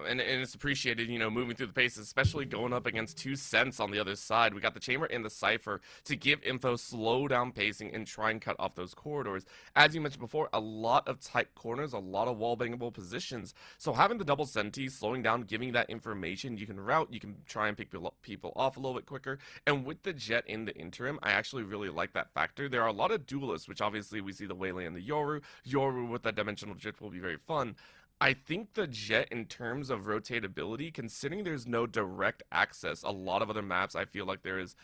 And it's appreciated, moving through the paces, especially going up against 2 cents on the other side. We got the Chamber and the Cypher to give info, slow down pacing, and try and cut off those corridors. As you mentioned before, a lot of tight corners, a lot of wall-bangable positions. So having the double Senti, slowing down, giving that information, you can route, you can try and pick people off a little bit quicker. And with the Jet in the interim, I actually really like that factor. There are a lot of duelists, which obviously we see the Waylay and the Yoru. Yoru with that dimensional Jet will be very fun. I think the Jet, in terms of rotatability, considering there's no direct access, a lot of other maps, I feel like there is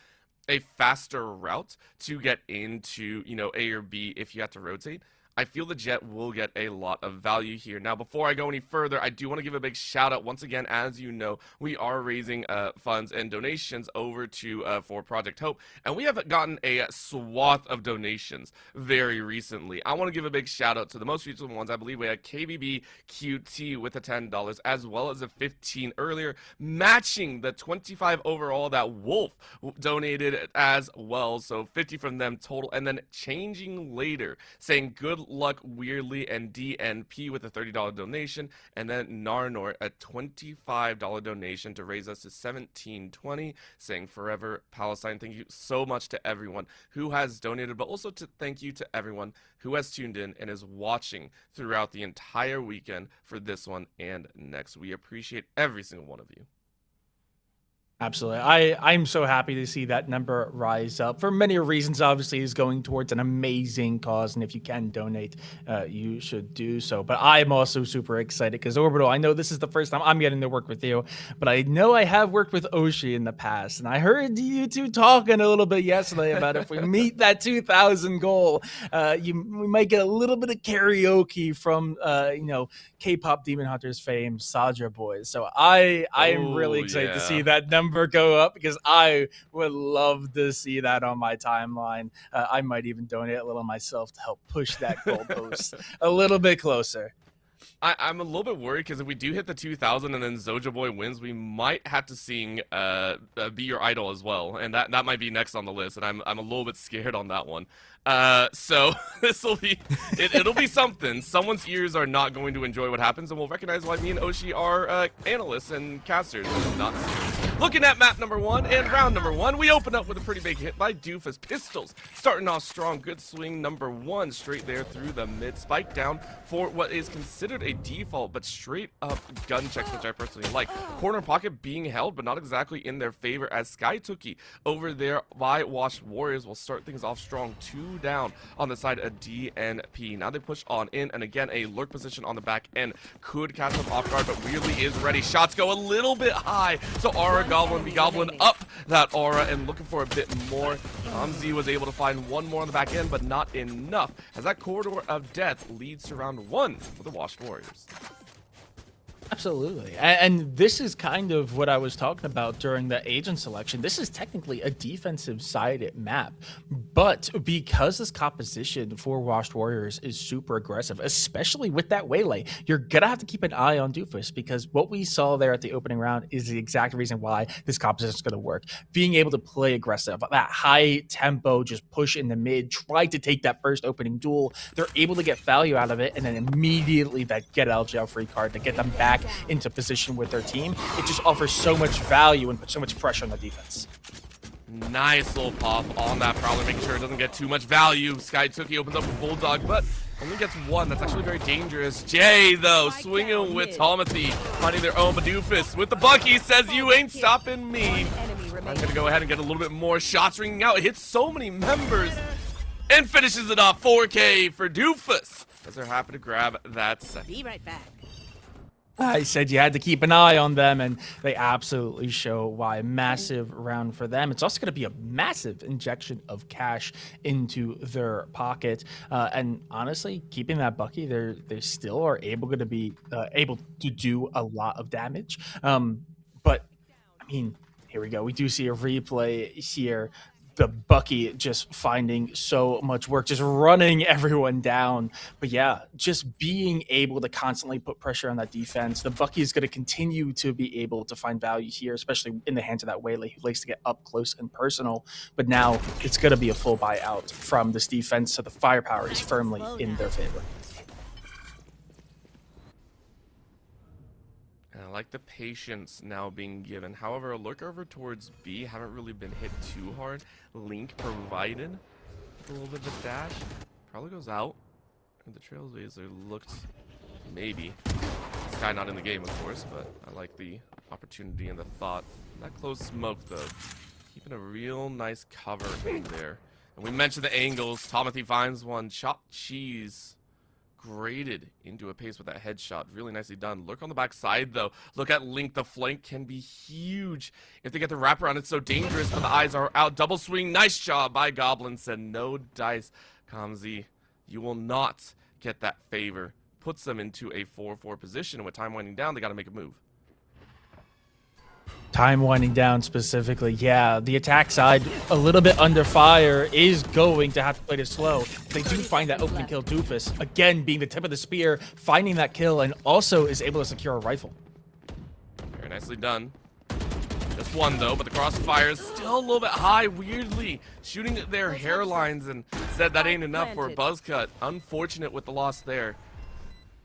a faster route to get into, A or B if you have to rotate. I feel the Jet will get a lot of value here. Now, before I go any further, I do want to give a big shout out. Once again, as you know, we are raising funds and donations over to for Project Hope, and we have gotten a swath of donations very recently. I want to give a big shout out to the most recent ones. I believe we had KBB QT with the $10, as well as a 15 earlier, matching the 25 overall that Wolf donated as well. So 50 from them total, and then changing later, saying good luck Weirdly and DNP with a $30 donation, and then Narnor a $25 donation to raise us to 1720, saying forever Palestine. Thank you so much to everyone who has donated, but also to thank you to everyone who has tuned in and is watching throughout the entire weekend for this one and next. We appreciate every single one of you. Absolutely. I'm so happy to see that number rise up for many reasons. Obviously, is going towards an amazing cause, and if you can donate, you should do so. But I'm also super excited because Orbital, I know this is the first time I'm getting to work with you, but I know I have worked with Oshi in the past, and I heard you two talking a little bit yesterday about if we meet that 2,000 goal, we might get a little bit of karaoke from K-pop Demon Hunters fame, Sadra Boys. So I'm really excited to see that number go up because I would love to see that on my timeline. I might even donate a little myself to help push that goalpost a little bit closer. I'm a little bit worried because if we do hit the 2,000 and then Zoja Boy wins, we might have to sing Be Your Idol as well, and that might be next on the list, and I'm a little bit scared on that one. So this will be it'll be something. Someone's ears are not going to enjoy what happens, and we'll recognize why me and Oshi are analysts and casters and not singers. Looking at map number 1 and round number 1, we open up with a pretty big hit by Doofus. Pistols starting off strong. Good swing number 1 straight there through the mid. Spike down for what is considered a default, but straight up gun checks, which I personally like. Corner pocket being held, but not exactly in their favor, as Skytookie over there by Washed Warriors will start things off strong. 2 down on the side of DNP. Now they push on in, and again, a lurk position on the back end could catch them off guard, but Weirdly is ready. Shots go a little bit high, so Aura Goblin be goblin up that Aura and looking for a bit more. Amzi was able to find one more on the back end, but not enough, as that corridor of death leads to round 1 for the Washed Warriors. Absolutely. And this is kind of what I was talking about during the agent selection. This is technically a defensive-sided map, but because this composition for Washed Warriors is super aggressive, especially with that Waylay, you're going to have to keep an eye on Doofus, because what we saw there at the opening round is the exact reason why this composition is going to work. Being able to play aggressive, that high tempo, just push in the mid, try to take that first opening duel. They're able to get value out of it, and then immediately that get out of jail free card to get them back into position with their team. It just offers so much value and puts so much pressure on the defense. Nice little pop on that Prowler, making sure it doesn't get too much value. Skytookie opens up with Bulldog, but only gets 1. That's actually very dangerous. Jay, though, swinging with Tomothy, finding their own. Doofus with the Bucky says, you ain't stopping me. I'm going to go ahead and get a little bit more shots ringing out. It hits so many members and finishes it off. 4K for Doofus, as they're happy to grab that second. Be right back. I said you had to keep an eye on them, and they absolutely show why. Massive round for them. It's also going to be a massive injection of cash into their pocket. And honestly, keeping that Bucky, they still are able to be able to do a lot of damage. But I mean, here we go. We do see a replay here. The Bucky just finding so much work, just running everyone down. But yeah, just being able to constantly put pressure on that defense. The Bucky is going to continue to be able to find value here, especially in the hands of that Waylay, who likes to get up close and personal. But now it's going to be a full buyout from this defense, so the firepower is firmly in their favor. like the patience now being given. However, a lurk over towards B haven't really been hit too hard. Link provided a little bit of a dash. Probably goes out. And the Trailblazer looked maybe. Sky not in the game, of course, but I like the opportunity and the thought. That close smoke, though. Keeping a real nice cover in there. And we mentioned the angles. Tomothy finds one. Chopped cheese. Graded into a pace with that headshot. Really nicely done. Look on the back side, though. Look at Link. The flank can be huge. If they get the wraparound, it's so dangerous, but the eyes are out. Double swing. Nice job by Goblin. Said no dice. Kamzi, you will not get that favor. Puts them into a 4-4 position. And with time winding down, they got to make a move. Time winding down specifically, yeah. The attack side, a little bit under fire, is going to have to play this slow. They do find that opening kill. Doofus, again, being the tip of the spear, finding that kill, and also is able to secure a rifle. Very nicely done. Just one, though, but the crossfire is still a little bit high, weirdly. Shooting at their hairlines, and said that ain't enough for a buzz cut. Unfortunate with the loss there.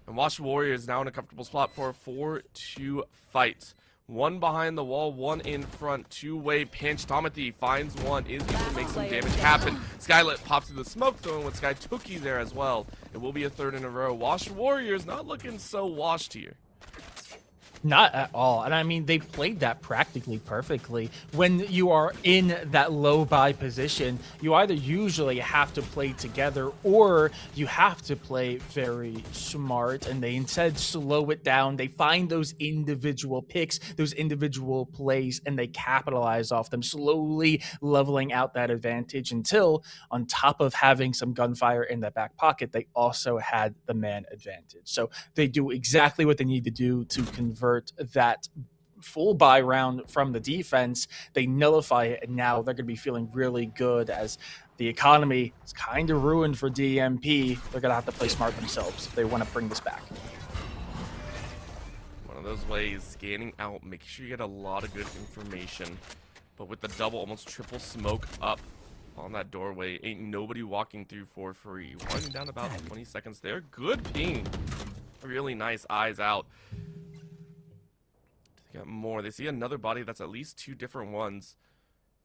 And Wash Warriors now in a comfortable spot for a 4-2 fight. One behind the wall, one in front. Two-way pinch. Tomothy finds one, is able to make some damage happen. Skylit pops through the smoke, throwing with Sky Tookie there as well. It will be a third in a row. Wash Warriors not looking so washed here. Not at all. And I mean, they played that practically perfectly. When you are in that low buy position, you either usually have to play together or you have to play very smart, and they instead slow it down. They find those individual picks, those individual plays, and they capitalize off them, slowly leveling out that advantage until, on top of having some gunfire in the back pocket, they also had the man advantage. So they do exactly what they need to do to convert that full buy round from the defense. They nullify it, and now they're going to be feeling really good as the economy is kind of ruined for DMP. They're going to have to play smart themselves if they want to bring this back. One of those ways, scanning out, make sure you get a lot of good information. But with the double, almost triple smoke up on that doorway, ain't nobody walking through for free. Winding down about 20 seconds there. Good ping. Really nice eyes out. Got more. They see another body that's at least two different ones.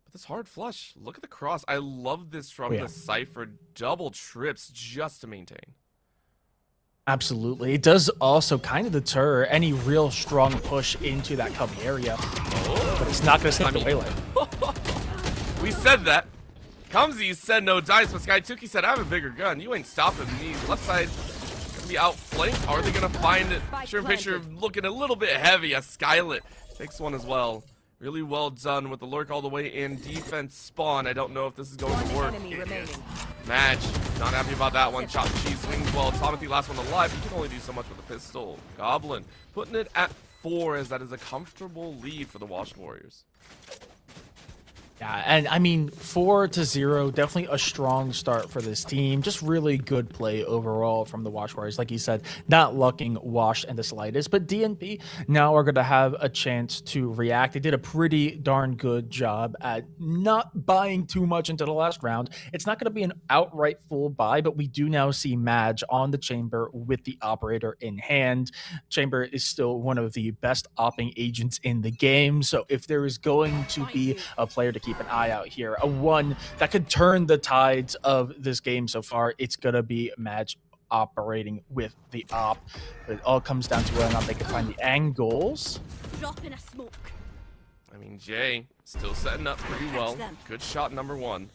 But this hard flush, look at the cross. I love this from the Cypher. Double trips just to maintain. Absolutely. It does also kind of deter any real strong push into that cubby area. But it's not going to stop the waylay. We said that. Kamzi said no dice, but Sky Tookie said, I have a bigger gun. You ain't stopping me. Left side be outflanked. Are they gonna find it? Sure, picture looking a little bit heavy. A Skylit takes one as well. Really well done with the lurk all the way in. Defense spawn. I don't know if this is going to work. Match. Not happy about that one. Chop cheese swings well. Tomothy last one alive. He can only do so much with a pistol. Goblin putting it at 4 as that is a comfortable lead for the Wash Warriors. Yeah, and I mean, 4-0, definitely a strong start for this team. Just really good play overall from the Wash Warriors. Like you said, not looking washed in the slightest, but DNP now are going to have a chance to react. They did a pretty darn good job at not buying too much into the last round. It's not going to be an outright full buy, but we do now see Madge on the Chamber with the Operator in hand. Chamber is still one of the best opping agents in the game, so if there is going to be a player to keep an eye out here, a one that could turn the tides of this game so far, it's gonna be Madge operating with the op. But it all comes down to whether or not they can find the angles. Drop in a smoke. I mean, Jay still setting up pretty well. Good shot number 1.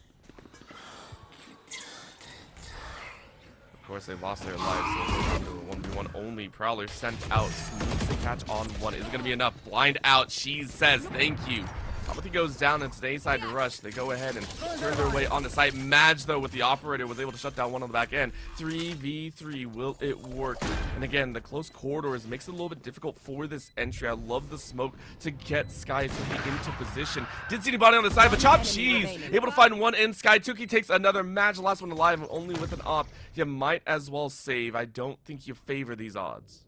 Of course, they lost their lives, so it's down to a 1v1 only. Prowler sent out, sneaks the catch on 1. Is it gonna be enough? Blind out. She says thank you. Tomothy goes down and it's an A-side rush. They go ahead and turn their way on the site. Madge, though, with the Operator, was able to shut down one on the back end. 3v3, will it work? And again, the close corridors makes it a little bit difficult for this entry. I love the smoke to get Sky Tookie into position. Didn't see anybody on the side, but Chop Cheese able to find one in. Sky Tookie takes another. Madge, last one alive, only with an op. You might as well save. I don't think you favor these odds.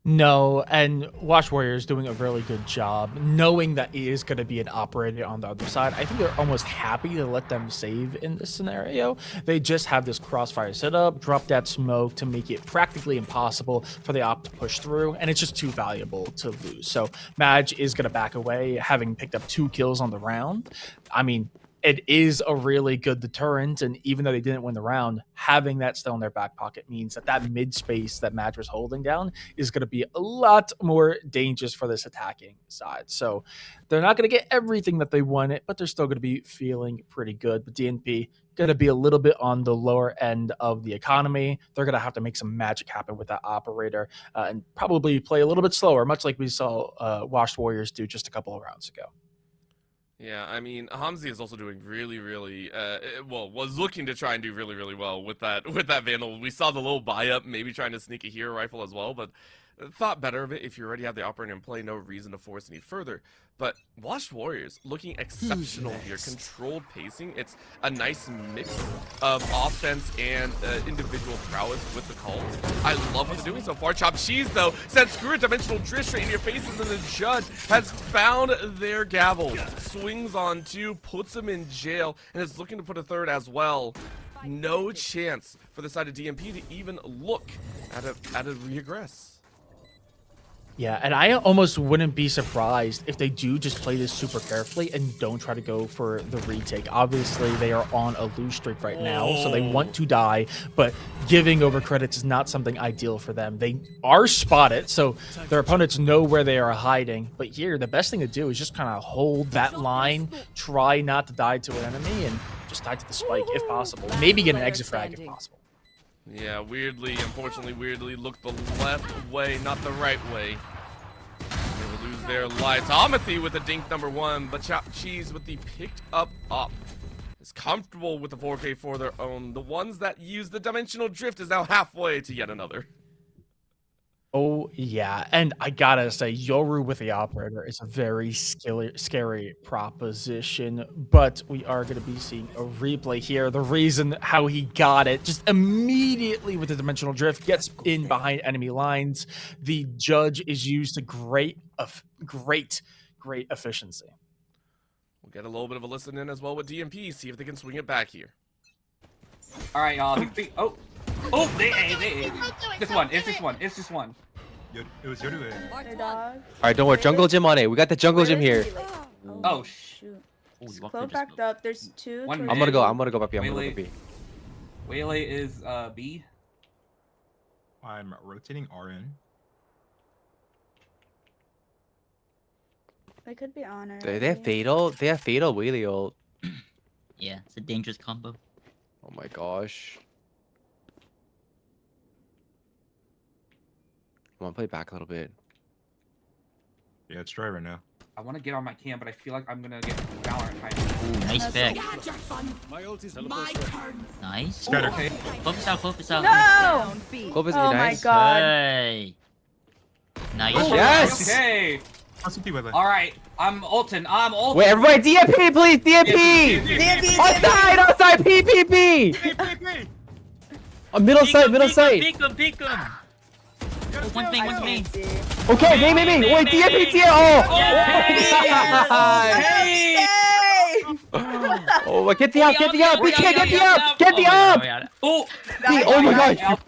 No, and Watch Warrior is doing a really good job knowing that it is going to be an operator on the other side. I think they're almost happy to let them save in this scenario. They just have this crossfire set up, drop that smoke to make it practically impossible for the op to push through, and it's just too valuable to lose. So Madge is going to back away, having picked up 2 kills on the round. I mean, it is a really good deterrent, and even though they didn't win the round, having that still in their back pocket means that that mid space that Madge was holding down is going to be a lot more dangerous for this attacking side. So they're not going to get everything that they wanted, but they're still going to be feeling pretty good. But DNP going to be a little bit on the lower end of the economy. They're going to have to make some magic happen with that operator and probably play a little bit slower, much like we saw Washed Warriors do just a couple of rounds ago. Yeah, I mean, Hamzi is also doing really, really, was looking to try and do really, really well with that Vandal. We saw the little buy-up, maybe trying to sneak a hero rifle as well, but thought better of it. If you already have the operator in play, no reason to force any further. But Washed Warriors looking exceptional here. Controlled pacing. It's a nice mix of offense and individual prowess with the calls. I love what they're doing so far. Chop Cheese, though, said screw it, dimensional drift straight in your faces, and the judge has found their gavel. Swings on 2, puts him in jail, and is looking to put a 3rd as well. No chance for the side of DMP to even look at a regress. Yeah, and I almost wouldn't be surprised if they do just play this super carefully and don't try to go for the retake. Obviously, they are on a lose streak right now, so they want to die, but giving over credits is not something ideal for them. They are spotted, so their opponents know where they are hiding, but here, the best thing to do is just kind of hold that line, try not to die to an enemy, and just die to the spike if possible. Maybe get an exit frag if possible. Yeah, unfortunately, weirdly, look the left way, not the right way. They will lose their lives. Amethy with the dink number 1, but Chop Cheese with the picked up op is comfortable with the 4K for their own. The ones that use the dimensional drift is now halfway to yet another. Oh, yeah. And I gotta say, Yoru with the operator is a very scary proposition, but we are going to be seeing a replay here. The reason how he got it, just immediately with the dimensional drift, gets in behind enemy lines. The judge is used to great efficiency. We'll get a little bit of a listen in as well with DMP, see if they can swing it back here. All right, y'all. Oh, they. It's just one. It was Yoru. Alright, don't worry. Jungle gym on it. We got the jungle gym here. Oh, shoot. Oh, Close backed up. There's 2. One I'm gonna go back B. I'm gonna go Wait. B. Waylay is B. I'm rotating RN. They could be honored. They have fatal. They have fatal wheelie ult. Yeah, it's a dangerous combo. Oh my gosh. Come on, play back a little bit. Yeah, it's dry right now. I want to get on my cam, but I feel like I'm gonna get Valorant hype. Ooh, nice pick. My ult is my turn. Nice. Scatter. Okay. Focus out. No! Clovis, Oh my nice. god. Hey. Nice. Oh, Yes! Okay. CT by the All right. I'm ulting. Wait, everybody, DNP, please, DNP! Outside, PPP! Middle side. Peek him. Oh, one thing. Okay, me. Wait, DNP, oh! Oh, get the up! Get the up! Oh! Oh my gosh!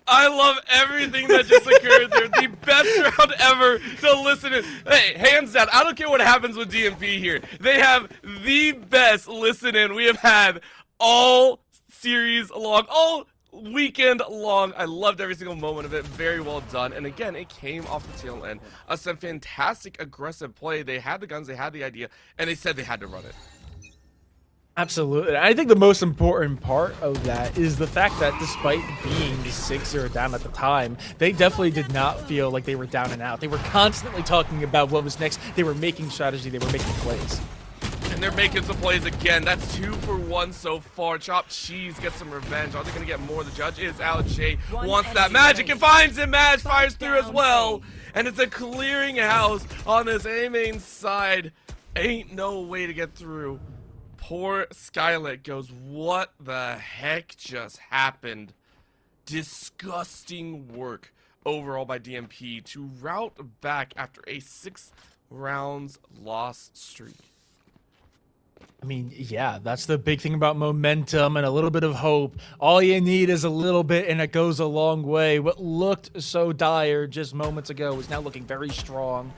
I love everything that just occurred there. The best round ever to listen to. Hey, hands down, I don't care what happens with DMP here. They have the best listen in we have had all series long, all weekend long. I loved every single moment of it. Very well done. And again, it came off the tail end of some fantastic aggressive play. They had the guns, they had the idea, and they said they had to run it. Absolutely. I think the most important part of that is the fact that despite being 6-0 down at the time, they definitely did not feel like they were down and out. They were constantly talking about what was next. They were making strategy. They were making plays. And they're making some plays again. That's 2 for 1 so far. Chopped Cheese gets some revenge. Are they going to get more? The judge is out. Jay wants that magic and finds him. Madge fires through as well. And it's a clearing house on this A main side. Ain't no way to get through. Poor Skylet goes, what the heck just happened? Disgusting work overall by DNP to route back after a 6 rounds loss streak. I mean, yeah, that's the big thing about momentum and a little bit of hope. All you need is a little bit, and it goes a long way. What looked so dire just moments ago is now looking very strong.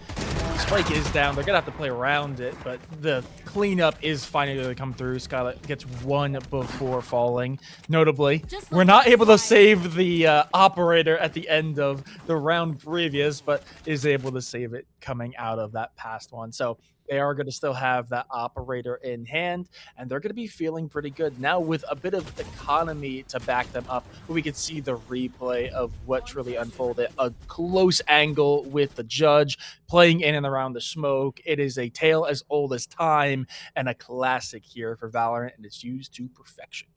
Spike is down. They're going to have to play around it, but the cleanup is finally going to come through. Skylet gets one before falling. Notably, we're not able to save the operator at the end of the round previous, but is able to save it coming out of that past one. So they are going to still have that operator in hand, and they're going to be feeling pretty good now with a bit of economy to back them up. We can see the replay of what truly unfolded. A close angle with the judge playing in and around the smoke. It is a tale as old as time and a classic here for Valorant, and it's used to perfection.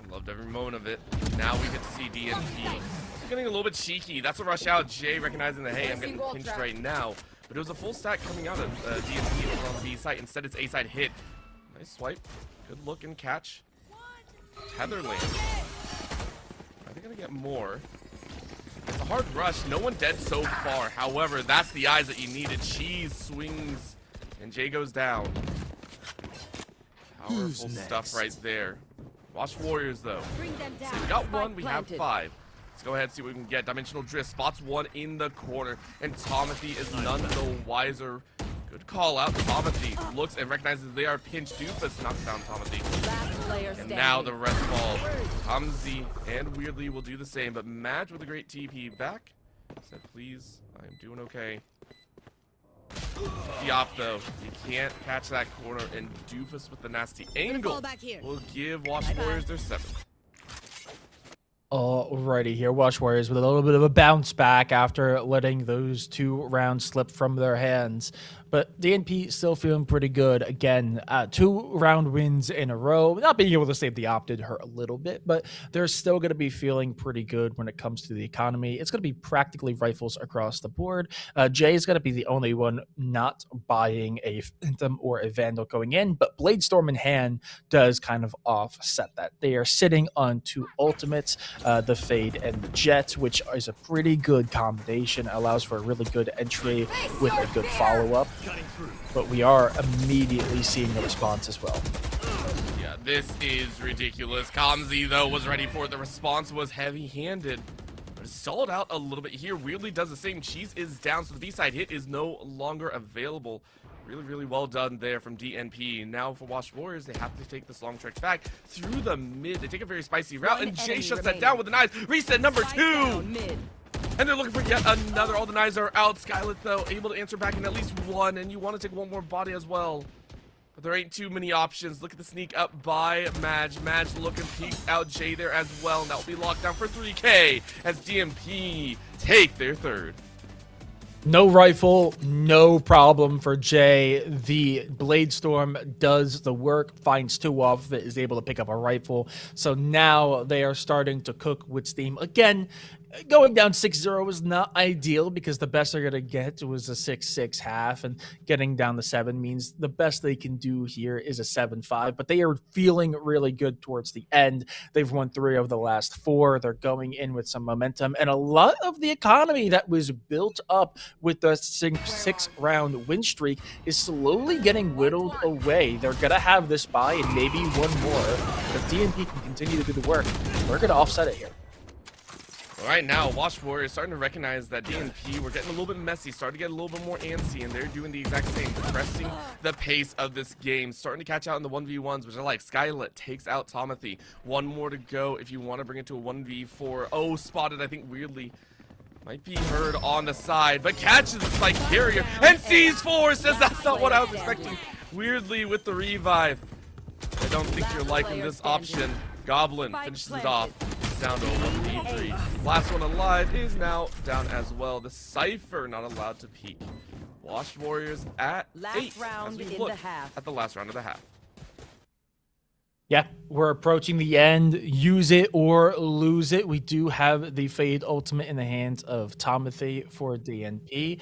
I loved every moment of it. Now we get to see DNP. It's getting a little bit cheeky. That's a rush out. Jay recognizing that, hey, I'm getting pinched right now. But it was a full stack coming out of DNP over on the B side. Instead, it's A side hit. Nice swipe. Good look and catch. Tetherland. Are they going to get more? It's a hard rush. No one dead so far. However, that's the eyes that you needed. Cheese swings, and Jay goes down. Powerful stuff right there. Watch Warriors, though. So we got one. We have 5. Let's go ahead and see what we can get. Dimensional Drift spots one in the corner, and Tomothy is none the wiser. Good call out. Tomothy looks and recognizes they are pinched. Doofus knocks down Tomothy. And now the rest fall. Hamzi and Weirdly will do the same, but Madge with a great TP back. Said, please, I'm doing okay. The op, though. You can't catch that corner, and Doofus with the nasty angle will give Watch Warriors their 7th. Alrighty, here, Watch Warriors with a little bit of a bounce back after letting those 2 rounds slip from their hands. But DNP still feeling pretty good. Again, 2 round wins in a row. Not being able to save the op did hurt a little bit, but they're still going to be feeling pretty good when it comes to the economy. It's going to be practically rifles across the board. Jay is going to be the only one not buying a Phantom or a Vandal going in, but Bladestorm in hand does kind of offset that. They are sitting on 2 ultimates, the Fade and the Jet, which is a pretty good combination. Allows for a really good entry with a good follow-up. But we are immediately seeing the response as well. Yeah, this is ridiculous. Kamzi, though, was ready for it. The response was heavy-handed. But it stalled out a little bit here. Weirdly does the same. Cheese is down, so the B-side hit is no longer available. Really, really well done there from DNP. Now for Watch Warriors, they have to take this long trek back through the mid. They take a very spicy route, and Jay shuts that down with a nice reset number 2. And they're looking for yet another. All the knives are out. Skylet, though, able to answer back in at least 1. And you want to take 1 more body as well. But there ain't too many options. Look at the sneak up by Madge. Madge looking, peeks out Jay there as well. And that will be locked down for 3K as DNP take their 3rd. No rifle, no problem for Jay. The Bladestorm does the work, finds 2 off of it, is able to pick up a rifle. So now they are starting to cook with steam. Again, going down 6-0 was not ideal because the best they're going to get was a 6-6 half, and getting down to 7 means the best they can do here is a 7-5, but they are feeling really good towards the end. They've won 3 of the last 4. They're going in with some momentum, and a lot of the economy that was built up with the 6 round win streak is slowly getting whittled away. They're going to have this buy and maybe 1 more. If DNP can continue to do the work, we're going to offset it here. Right now, Watch Warriors starting to recognize that DNP were getting a little bit messy, starting to get a little bit more antsy, and they're doing the exact same, pressing the pace of this game, starting to catch out in the 1v1s, which I like. Skylet takes out Tomothy. 1 more to go if you want to bring it to a 1v4. Oh, spotted, I think, weirdly. Might be heard on the side, but catches the spike carrier and sees 4, says that's not what I was expecting. Weirdly with the revive. I don't think you're liking this option. Goblin finishes it off. It's down to a 1v3. Last one alive is now down as well. The Cypher not allowed to peek. Watch Warriors at 8 as we look at the last round of the half. Yeah, we're approaching the end. Use it or lose it. We do have the Fade ultimate in the hands of Tomothy for DNP.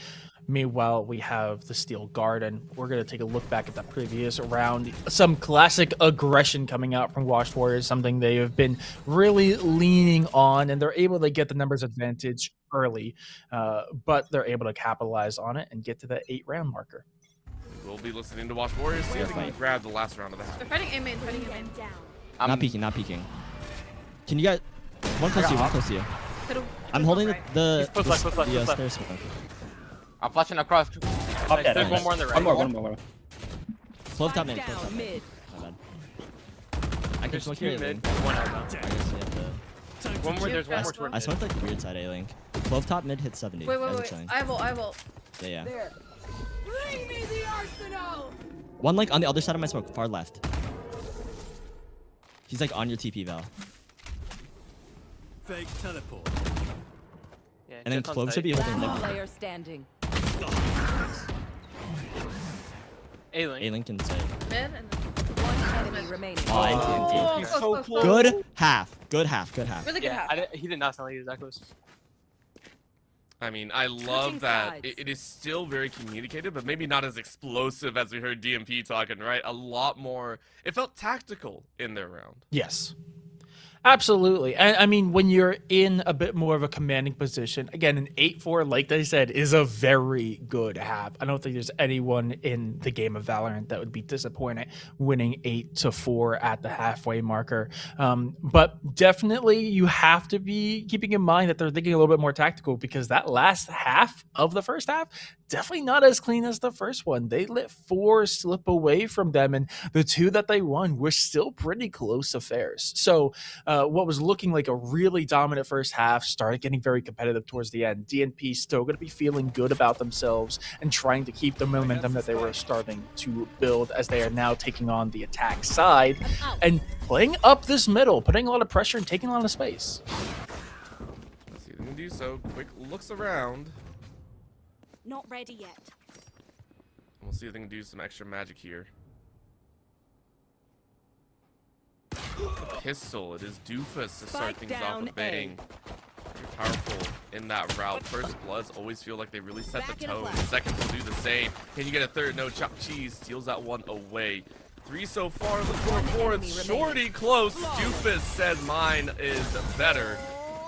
Meanwhile, we have the Steel Garden. We're going to take a look back at that previous round. Some classic aggression coming out from Watch Warriors, something they have been really leaning on, and they're able to get the numbers advantage early, but they're able to capitalize on it and get to the 8-round marker. We'll be listening to Watch Warriors see if they can grab the last round of the half. They're fighting A main, fighting A main. Not peeking, not peeking. Can you guys... One close to you, one close to you. I'm holding the stairs smoke. I'm flashing across. There's one more on the right. One more. Clove top mid, clove top mid. My bad. I can smoke here. Mid, one out. One more, there's one more towards I smoked like weird side A-Link. Clove top mid hit 70. Wait. Guys are chilling. I will. Yeah. Bring me the arsenal. One like on the other side of my smoke, far left. He's like on your TP, Val. Fake teleport. Yeah, And then just on Clove site. should be holding mid. Player standing. A-Link. A-Link can say. Mid and One enemy remaining. Oh, He's so close. Good half. Good half. really good Yeah, half. he did not sound like he was that close. I mean, I love that it is still very communicated, but maybe not as explosive as we heard DMP talking, right? A lot more, it felt tactical in their round. Yes. Absolutely. And I mean, when you're in a bit more of a commanding position, again, an 8-4, like they said, is a very good half. I don't think there's anyone in the game of Valorant that would be disappointed winning 8-4 at the halfway marker. But definitely you have to be keeping in mind that they're thinking a little bit more tactical, because that last half of the first half, definitely not as clean as the first one. They let 4 slip away from them, and the 2 that they won were still pretty close affairs. So what was looking like a really dominant first half started getting very competitive towards the end. DNP still going to be feeling good about themselves and trying to keep the momentum that they were starting to build, as they are now taking on the attack side and playing up this middle, putting a lot of pressure and taking a lot of space. Let's see if they can do so. Quick looks around. Not ready yet. We'll see if they can do some extra magic here. Pistol, it is Doofus to start Spike things off down with bang. Very powerful in that route. First bloods always feel like they really set the tone. Second will do the same. Can you get a third? No, Chop Cheese steals that one away. 3 so far, look for a fourth. Shorty close. Doofus says mine is better.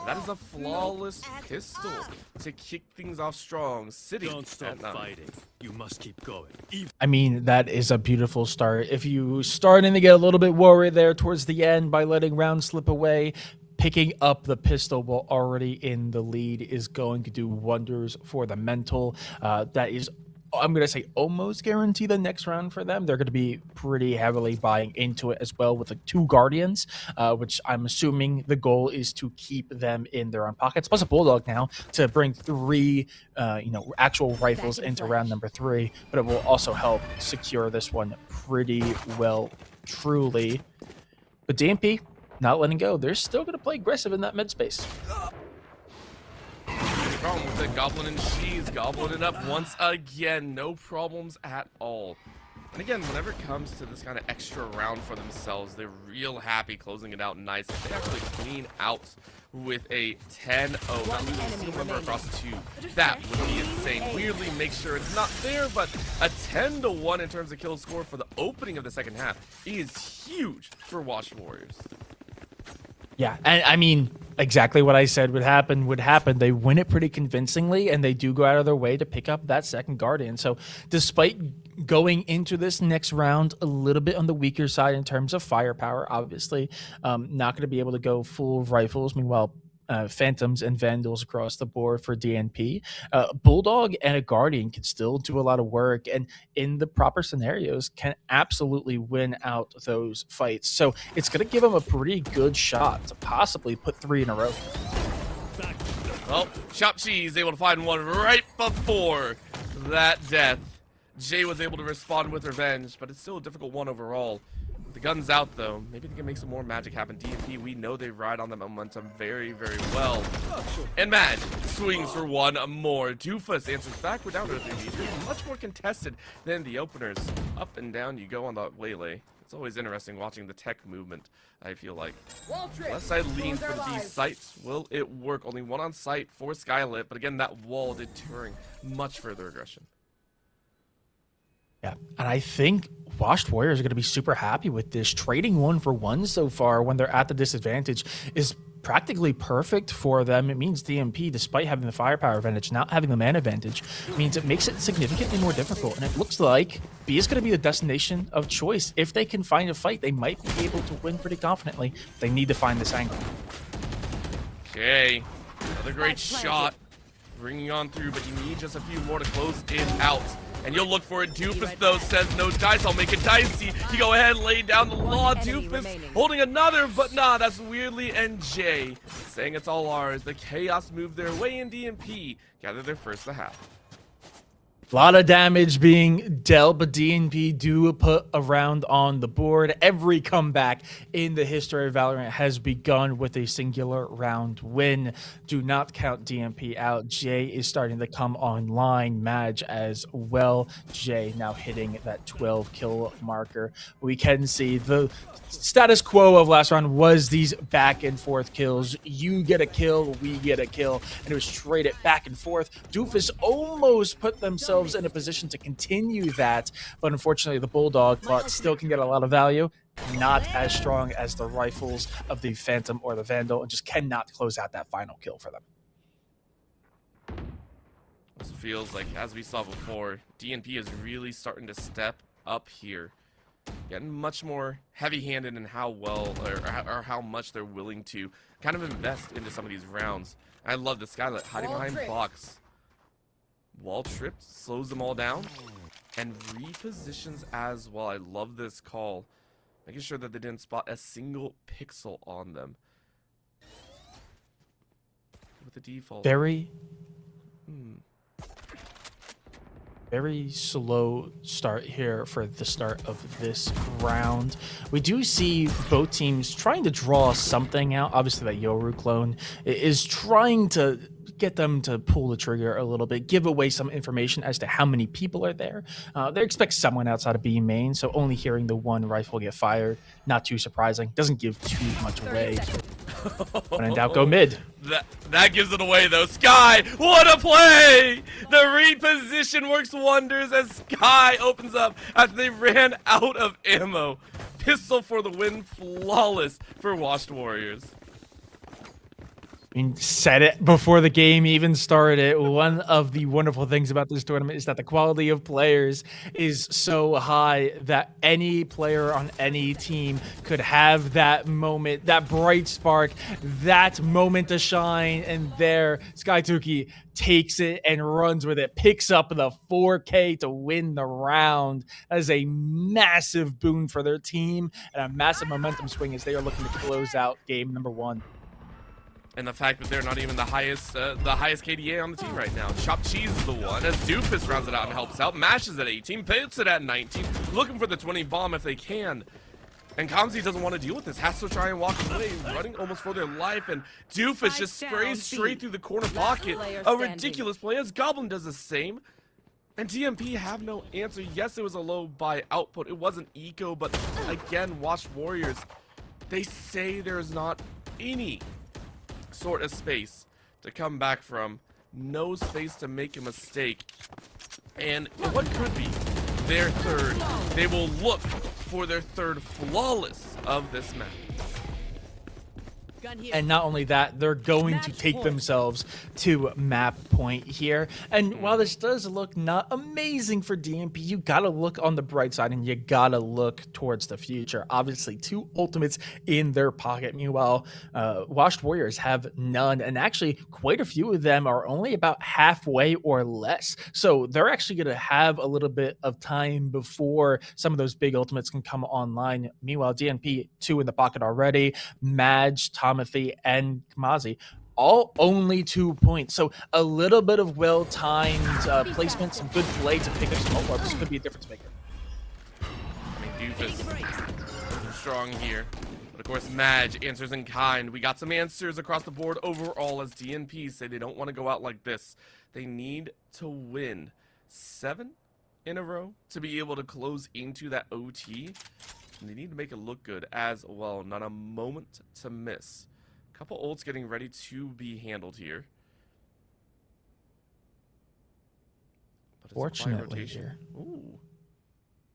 That is a flawless pistol to kick things off strong. Sitting Don't stop at 9. fighting. You must keep going. I mean, that is a beautiful start. If you starting to get a little bit worried there towards the end by letting rounds slip away, picking up the pistol while already in the lead is going to do wonders for the mental. That is, I'm going to say, almost guarantee the next round for them. They're going to be pretty heavily buying into it as well with the 2 Guardians, which I'm assuming the goal is to keep them in their own pockets, plus a Bulldog now to bring 3, actual rifles into round number 3, but it will also help secure this one pretty well, truly. But DMP, not letting go. They're still going to play aggressive in that mid space. Problem with the Goblin and Cheese, gobbling it up once again, no problems at all. And again, whenever it comes to this kind of extra round for themselves, they're real happy closing it out nice. If they actually clean out with a 10-0, not losing a single member across 2, that would be insane. Weirdly, make sure it's not there, but a 10-1 in terms of kill score for the opening of the second half is huge for Watch Warriors. Yeah, and I mean, exactly what I said would happen. They win it pretty convincingly, and they do go out of their way to pick up that second Guardian. So despite going into this next round a little bit on the weaker side in terms of firepower, obviously, not going to be able to go full rifles. Meanwhile, Phantoms and Vandals across the board for DNP. Bulldog and a Guardian can still do a lot of work, and in the proper scenarios can absolutely win out those fights. So it's going to give them a pretty good shot to possibly put 3 in a row. Well, Chop Cheese able to find one right before that death. Jay was able to respond with revenge, but it's still a difficult one overall. The gun's out, though. Maybe they can make some more magic happen. DNP, we know they ride on the momentum very, very well. And Mad swings for one more. Doofus answers back. We're down to 3v3. Much more contested than the openers. Up and down you go on the waylay. It's always interesting watching the tech movement, I feel like. Left side lean for the B sites. Will it work? Only 1 on site for Skylit, but again, that wall deterring much further aggression. Yeah, and I think Washed Warriors are going to be super happy with this. Trading 1 for 1 so far when they're at the disadvantage is practically perfect for them. It means DMP, despite having the firepower advantage, not having the mana advantage, means it makes it significantly more difficult. And it looks like B is going to be the destination of choice. If they can find a fight, they might be able to win pretty confidently. They need to find this angle. Okay, another great shot. Bringing on through, but you need just a few more to close it out. And you'll look for it. Doofus, though, says no dice. I'll make it dicey. You go ahead and lay down the law. Doofus holding another, but nah, that's Weirdly and Jay saying it's all ours. The Chaos move their way in DNP. Gather their first half. A lot of damage being dealt, but DNP do put a round on the board. Every comeback in the history of Valorant has begun with a singular round win. Do not count DNP out. Jay is starting to come online. Madge as well. Jay now hitting that 12 kill marker. We can see the status quo of last round was these back and forth kills. You get a kill, we get a kill, and it was traded back and forth. Doofus almost put themselves in a position to continue that, but unfortunately the Bulldog but still can get a lot of value. Not as strong as the rifles of the Phantom or the Vandal, and just cannot close out that final kill for them. This feels like, as we saw before, DNP is really starting to step up here. Getting much more heavy-handed in how well or how much they're willing to kind of invest into some of these rounds. I love the Skylet hiding behind blocks. Wall tripped, slows them all down, and repositions as well. I love this call. Making sure that they didn't spot a single pixel on them. With the default. Very slow start here for the start of this round. We do see both teams trying to draw something out. Obviously that Yoru clone is trying to get them to pull the trigger a little bit, give away some information as to how many people are there. They expect someone outside of B main, so only hearing the one rifle get fired, not too surprising. Doesn't give too much away. When in doubt, go mid. That gives it away though. Sky, what a play! The reposition works wonders as Sky opens up after they ran out of ammo. Pistol for the win, flawless for Washed Warriors. I mean, said it before the game even started. One of the wonderful things about this tournament is that the quality of players is so high that any player on any team could have that moment, that bright spark, that moment to shine, and there, Skytuki takes it and runs with it, picks up the 4K to win the round. That is a massive boon for their team and a massive momentum swing as they are looking to close out game number 1. And the fact that they're not even the highest KDA on the team right now. Chopped Cheese is the one, as Doofus rounds it out and helps out. Mash is at 18, puts it at 19, looking for the 20 bomb if they can. And Kamzi doesn't want to deal with this, has to try and walk away, running almost for their life, and Doofus just sprays straight through the corner pocket. A ridiculous play, as Goblin does the same. And DMP have no answer. Yes, it was a low buy output. It wasn't eco, but again, Washed Warriors, they say there's not any sort of space to come back from, no space to make a mistake, and what could be their third, they will look for their third flawless of this match. And not only that, they're going to take themselves to map point here. And while this does look not amazing for DMP, you gotta look on the bright side and you gotta look towards the future. Obviously, 2 ultimates in their pocket. Meanwhile, Washed Warriors have none, and actually quite a few of them are only about halfway or less. So they're actually gonna have a little bit of time before some of those big ultimates can come online. Meanwhile, DNP 2 in the pocket already. Madge, Tomothy, and Kamazi all only 2 points. So a little bit of well-timed placement, some good play to pick up some ult orbs could be a difference maker. I mean, Doofus strong here. But of course, Madge answers in kind. We got some answers across the board overall as DNP say they don't want to go out like this. They need to win 7 in a row to be able to close into that OT. And they need to make it look good as well. Not a moment to miss. Couple ults getting ready to be handled here. But it's a quiet Fortunately rotation. here. Ooh.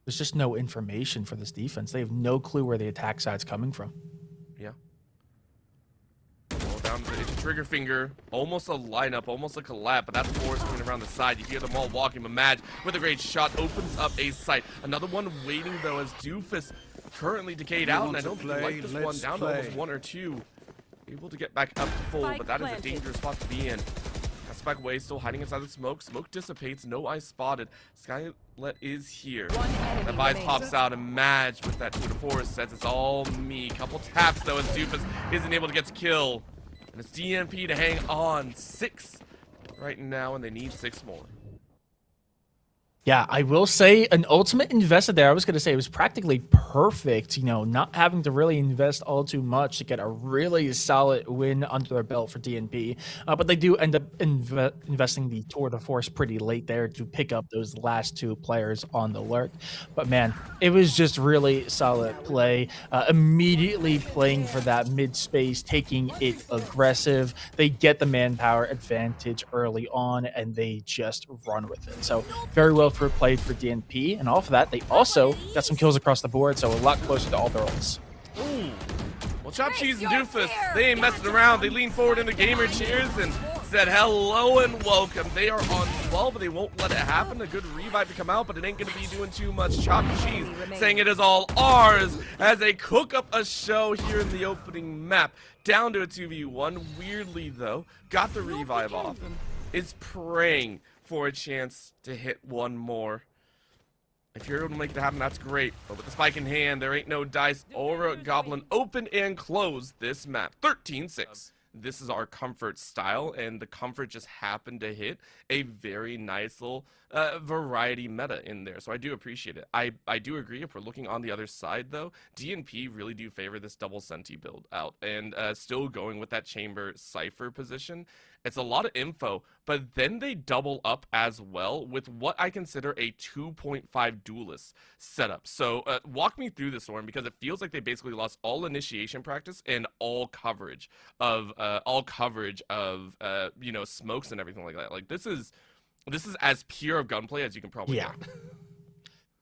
There's just no information for this defense. They have no clue where the attack side's coming from. Yeah. Well, down to the trigger finger. Almost a lineup, almost a collab, but that's Forrest coming around the side. You hear them all walking, but Madge with a great shot opens up a site. Another one waiting, though, as Doofus currently decayed out, and I don't think he liked this one. Down to almost 1 or 2. Able to get back up to full, but that is a dangerous spot to be in. Spike away, still hiding inside the smoke. Smoke dissipates, no eyes spotted. Skylet is here. The Vise pops out, and Madge with that 2 to 4 says it's all me. Couple taps though as Doofus isn't able to get to kill. And it's DNP to hang on. 6 right now, and they need 6 more. Yeah, I will say an ultimate invested there. I was going to say it was practically perfect, you know, not having to really invest all too much to get a really solid win under their belt for DNP. But they do end up investing the tour de force pretty late there to pick up those last 2 players on the lurk. But man, it was just really solid play. Immediately playing for that mid space, taking it aggressive. They get the manpower advantage early on, and they just run with it. So very well played for DNP, and off of that, they also got some kills across the board, so a lot closer to all their ults. Ooh. Well, Chop Cheese and Doofus, they ain't messing around. They lean forward into gamer cheers and said hello and welcome. They are on 12, but they won't let it happen. A good revive to come out, but it ain't going to be doing too much. Chop Cheese saying it is all ours as they cook up a show here in the opening map. Down to a 2v1. Weirdly, though, got the revive off and is praying for a chance to hit one more. If you're able to make that happen, that's great. But with the spike in hand, there ain't no dice. Ohgawdevents open and close this map. 13-6. This is our comfort style, and the comfort just happened to hit a very nice little variety meta in there. So I do appreciate it. I do agree. If we're looking on the other side, though, DNP really do favor this double senti build out, and still going with that chamber cipher position. It's a lot of info, but then they double up as well with what I consider a 2.5 duelist setup. So walk me through this one, because it feels like they basically lost all initiation practice and all coverage of you know, smokes and everything like that. Like this is as pure of gunplay as you can probably get.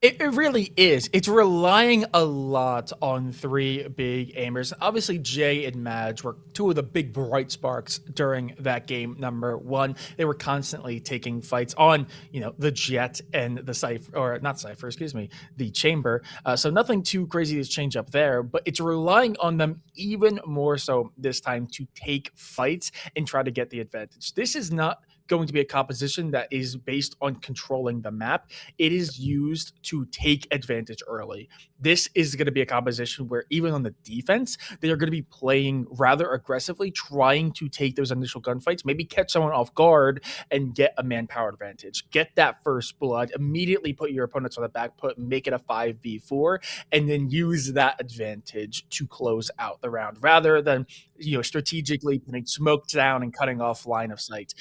It really is. It's relying a lot on 3 big aimers. Obviously, Jay and Madge were 2 of the big bright sparks during that game number 1. They were constantly taking fights on, you know, the Jet and the Cypher, or not Cypher, excuse me, the Chamber. So nothing too crazy to change up there, but it's relying on them even more so this time to take fights and try to get the advantage. This is not going to be a composition that is based on controlling the map. It is used to take advantage early. This is going to be a composition where even on the defense, they are going to be playing rather aggressively, trying to take those initial gunfights, maybe catch someone off guard and get a manpower advantage. Get that first blood, immediately put your opponents on the back foot, make it a 5v4, and then use that advantage to close out the round rather than, you know, strategically putting smoke down and cutting off line of sight.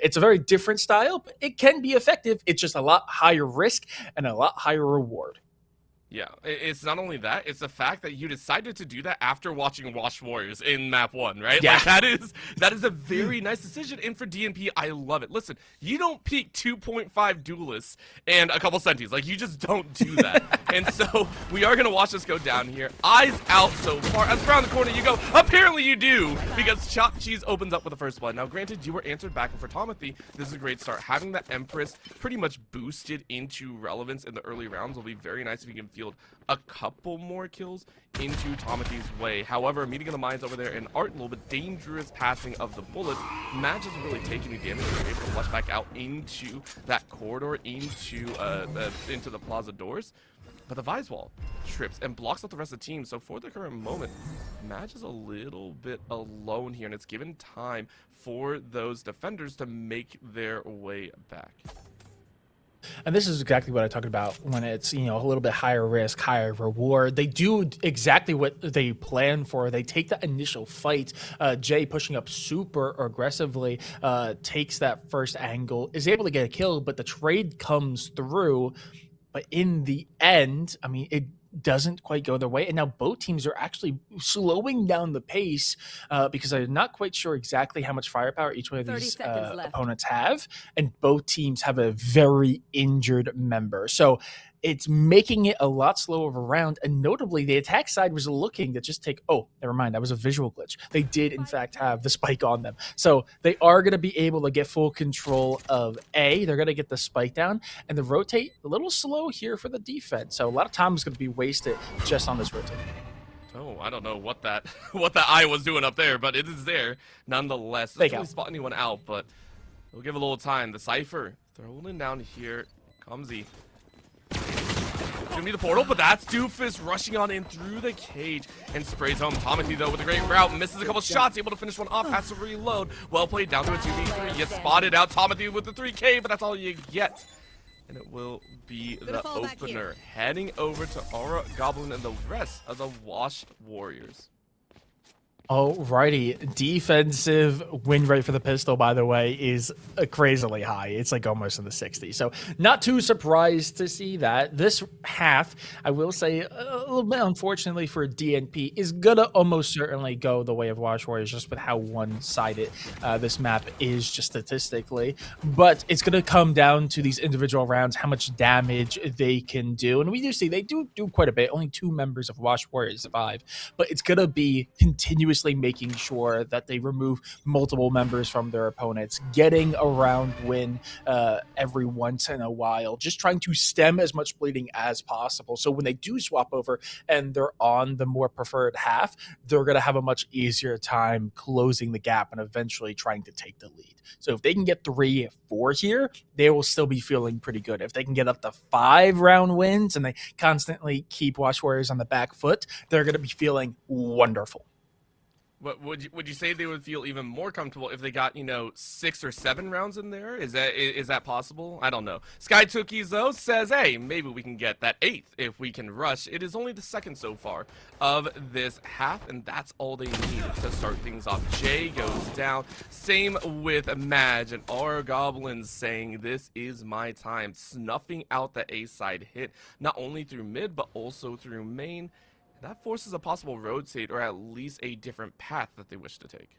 It's a very different style, but it can be effective. It's just a lot higher risk and a lot higher reward. Yeah, it's not only that, it's the fact that you decided to do that after watching Wash Warriors in map 1, right? Yeah. Like that is a very nice decision, and for DNP, I love it. Listen, you don't peak 2.5 duelists and a couple sentis. Like, you just don't do that. And so, we are going to watch this go down here. Eyes out so far. As around the corner you go, apparently you do, because Chop Cheese opens up with the first blood. Now, granted, you were answered back for Tomothy. This is a great start. Having that Empress pretty much boosted into relevance in the early rounds will be very nice if you can field a couple more kills into Tomothy's way. However, meeting of the minds over there, and Art, a little bit dangerous passing of the bullets. Madge doesn't really take any damage. They're able to flush back out into that corridor, into the plaza doors. But the Vise wall trips and blocks out the rest of the team. So for the current moment, Madge is a little bit alone here, and it's given time for those defenders to make their way back. And this is exactly what I talked about when it's, you know, a little bit higher risk, higher reward. They do exactly what they plan for. They take that initial fight. Jay pushing up super aggressively, takes that first angle, is able to get a kill, but the trade comes through. But in the end, I mean, it doesn't quite go their way. And now both teams are actually slowing down the pace because I'm not quite sure exactly how much firepower each one of these opponents have. And both teams have a very injured member. So it's making it a lot slower of a round. And notably, the attack side was looking to just take, oh, never mind, that was a visual glitch. They did, in fact, have the spike on them. So they are going to be able to get full control of A. They're going to get the spike down, and the rotate a little slow here for the defense. So a lot of time is going to be wasted just on this rotate. Oh, I don't know what that what that eye was doing up there, but it is there nonetheless. Doesn't really spot anyone out, but we'll give a little time. The Cypher throwing down here. Comsy. It's gonna be the portal, but that's Doofus rushing on in through the cage and sprays home. Tomothy, though, with a great route, misses a couple shots, able to finish one off, has to reload. Well played, down to a 2v3. You spotted out Tomothy with the 3K, but that's all you get. And it will be the opener, heading over to Ohgawdevents and the rest of the Washed Warriors. Alrighty, defensive win rate for the pistol, by the way, is crazily high. It's like almost in the 60s. So not too surprised to see that. This half, I will say, a little bit unfortunately for DNP, is gonna almost certainly go the way of Wash Warriors, just with how one-sided this map is just statistically. But it's gonna come down to these individual rounds, how much damage they can do. And we do see they do quite a bit. Only 2 members of Wash Warriors survive. But it's gonna be continuously making sure that they remove multiple members from their opponents, getting a round win every once in a while, just trying to stem as much bleeding as possible. So when they do swap over and they're on the more preferred half, they're going to have a much easier time closing the gap and eventually trying to take the lead. So if they can get 3, 4 here, they will still be feeling pretty good. If they can get up to 5 round wins and they constantly keep Watch Warriors on the back foot, they're going to be feeling wonderful. But would you say they would feel even more comfortable if they got, 6 or 7 rounds in there? Is that possible? I don't know. Sky Tookies, though, says, hey, maybe we can get that 8th if we can rush. It is only the 2nd so far of this half, and that's all they need to start things off. Jay goes down. Same with Madge, and Ohgawdevents saying, this is my time. Snuffing out the A-side hit, not only through mid, but also through main. That forces a possible rotate, or at least a different path that they wish to take.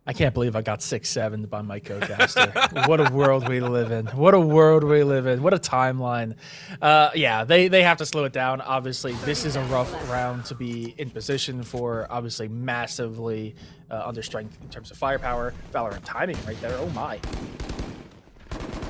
I can't believe I got 6-7 by my co-caster. What a world we live in. What a world we live in. What a timeline. Yeah, they have to slow it down. Obviously, this is a rough round to be in position for. Obviously, massively under strength in terms of firepower. Valorant timing right there. Oh, my.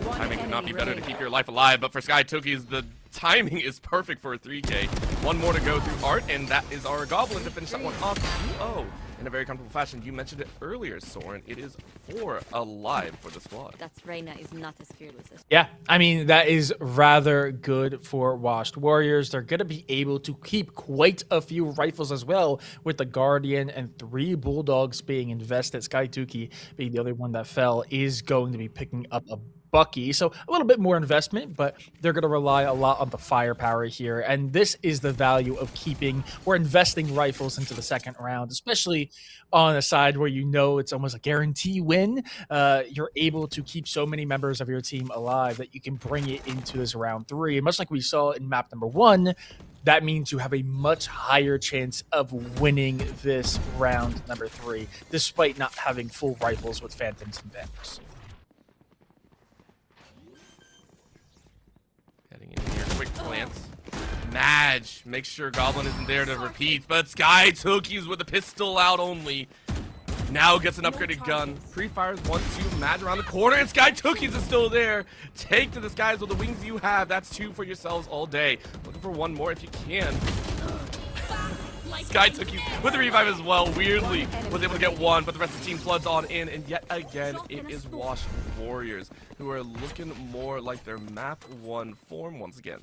Timing could not be better to keep your life alive, but for Sky Tookies, the timing is perfect for a 3K. One more to go through Art, and that is our Goblin to finish that one off 2-0 in a very comfortable fashion. You mentioned it earlier, Soren. It is 4 alive for the squad. That's Reyna is not as fearless as... Yeah, I mean, that is rather good for Washed Warriors. They're going to be able to keep quite a few rifles as well, with the Guardian and 3 Bulldogs being invested. Sky Tuki being the other one that fell is going to be picking up a Bucky, so a little bit more investment, but they're going to rely a lot on the firepower here, and this is the value of keeping or investing rifles into the 2nd round, especially on a side where it's almost a guarantee win. You're able to keep so many members of your team alive that you can bring it into this round 3, and much like we saw in map number 1, that means you have a much higher chance of winning this round number 3, despite not having full rifles with Phantoms and Vandals. Heading in here, quick glance. Madge, make sure Goblin isn't there to repeat, but Sky Tookies with a pistol out only. Now gets an upgraded gun. Pre-fires 1-2, Madge around the corner, and Sky Tookies is still there. Take to the skies with the wings you have. That's 2 for yourselves all day. Looking for 1 more if you can. Sky Tookies with the revive as well. Weirdly was able to get 1, but the rest of the team floods on in, and yet again it is Wash Warriors who are looking more like their map 1 form once again.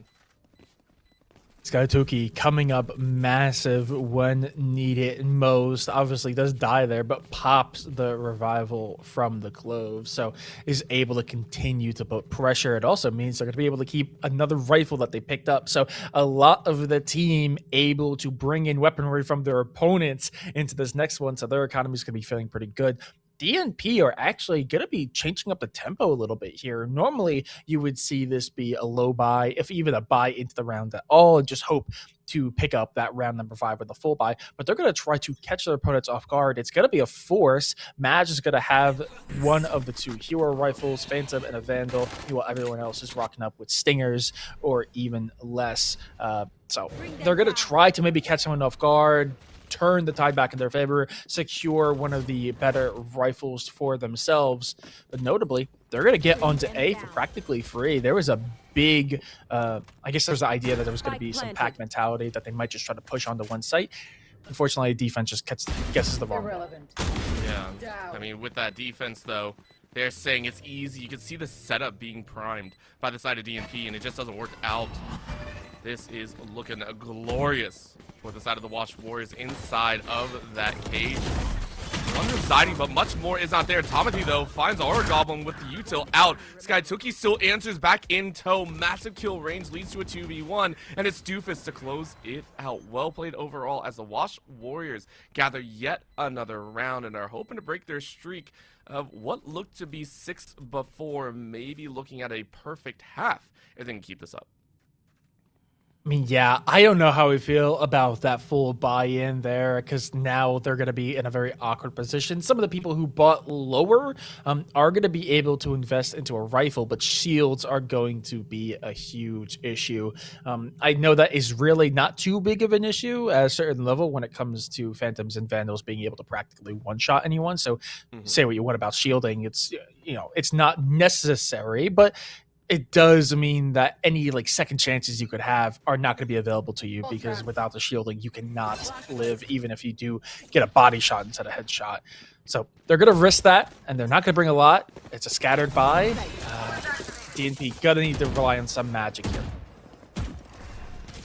Sky Tuki coming up massive when needed most. Obviously does die there, but pops the revival from the clove, so is able to continue to put pressure. It also means they're going to be able to keep another rifle that they picked up, so a lot of the team able to bring in weaponry from their opponents into this next one, so their economy is going to be feeling pretty good. DNP are actually going to be changing up the tempo a little bit here. Normally, you would see this be a low buy, if even a buy into the round at all, and just hope to pick up that round number 5 with the full buy, but they're going to try to catch their opponents off guard. It's going to be a force. Madge is going to have one of the 2 hero rifles, Phantom and a Vandal, while everyone else is rocking up with Stingers or even less. So they're going to try to maybe catch someone off guard, turn the tide back in their favor, secure one of the better rifles for themselves. But notably, they're going to get onto A for practically free. There was a big, I guess there's the idea that there was going to be some pack mentality, that they might just try to push onto one site. Unfortunately, defense just guesses the wrong one. Yeah, I mean, with that defense, though, they're saying it's easy. You can see the setup being primed by the side of DNP, and it just doesn't work out. This is looking glorious for the side of the Wash Warriors inside of that cage. Unresiding, but much more is not there. Tomothy, though, finds Ohgawdevents with the util out. Skytuki still answers back in tow. Massive kill range leads to a 2v1, and it's Doofus to close it out. Well played overall as the Wash Warriors gather yet another round and are hoping to break their streak of what looked to be 6 before, maybe looking at a perfect half if they can keep this up. I mean, yeah, I don't know how we feel about that full buy-in there, because now they're going to be in a very awkward position. Some of the people who bought lower are going to be able to invest into a rifle, but shields are going to be a huge issue. I know that is really not too big of an issue at a certain level when it comes to Phantoms and Vandals being able to practically one-shot anyone. So say what you want about shielding, it's, you know, it's not necessary, but it does mean that any like second chances you could have are not going to be available to you, because without the shielding you cannot live, even if you do get a body shot instead of headshot. So they're going to risk that, and they're not going to bring a lot. It's a scattered buy. DNP gonna need to rely on some magic here.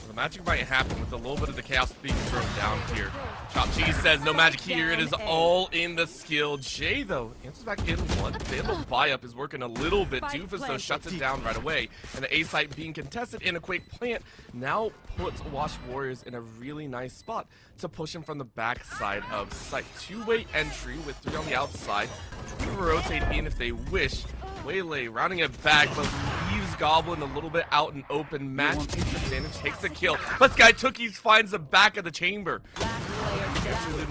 The magic might happen with a little bit of the chaos being thrown down here. Chop Cheese says no magic here. It is all in the skill. Jay, though, answers back in one. Vandal buy-up is working a little bit. Doofus, though, shuts it down right away. And the A site being contested in a Quake plant now puts Wash Warriors in a really nice spot to push him from the back side of site. 2-way entry with 3 on the outside. They can rotate in if they wish. Waylay rounding it back, but leaves Goblin a little bit out and open. Match takes advantage, takes the kill. But Skytuki finds the back of the chamber.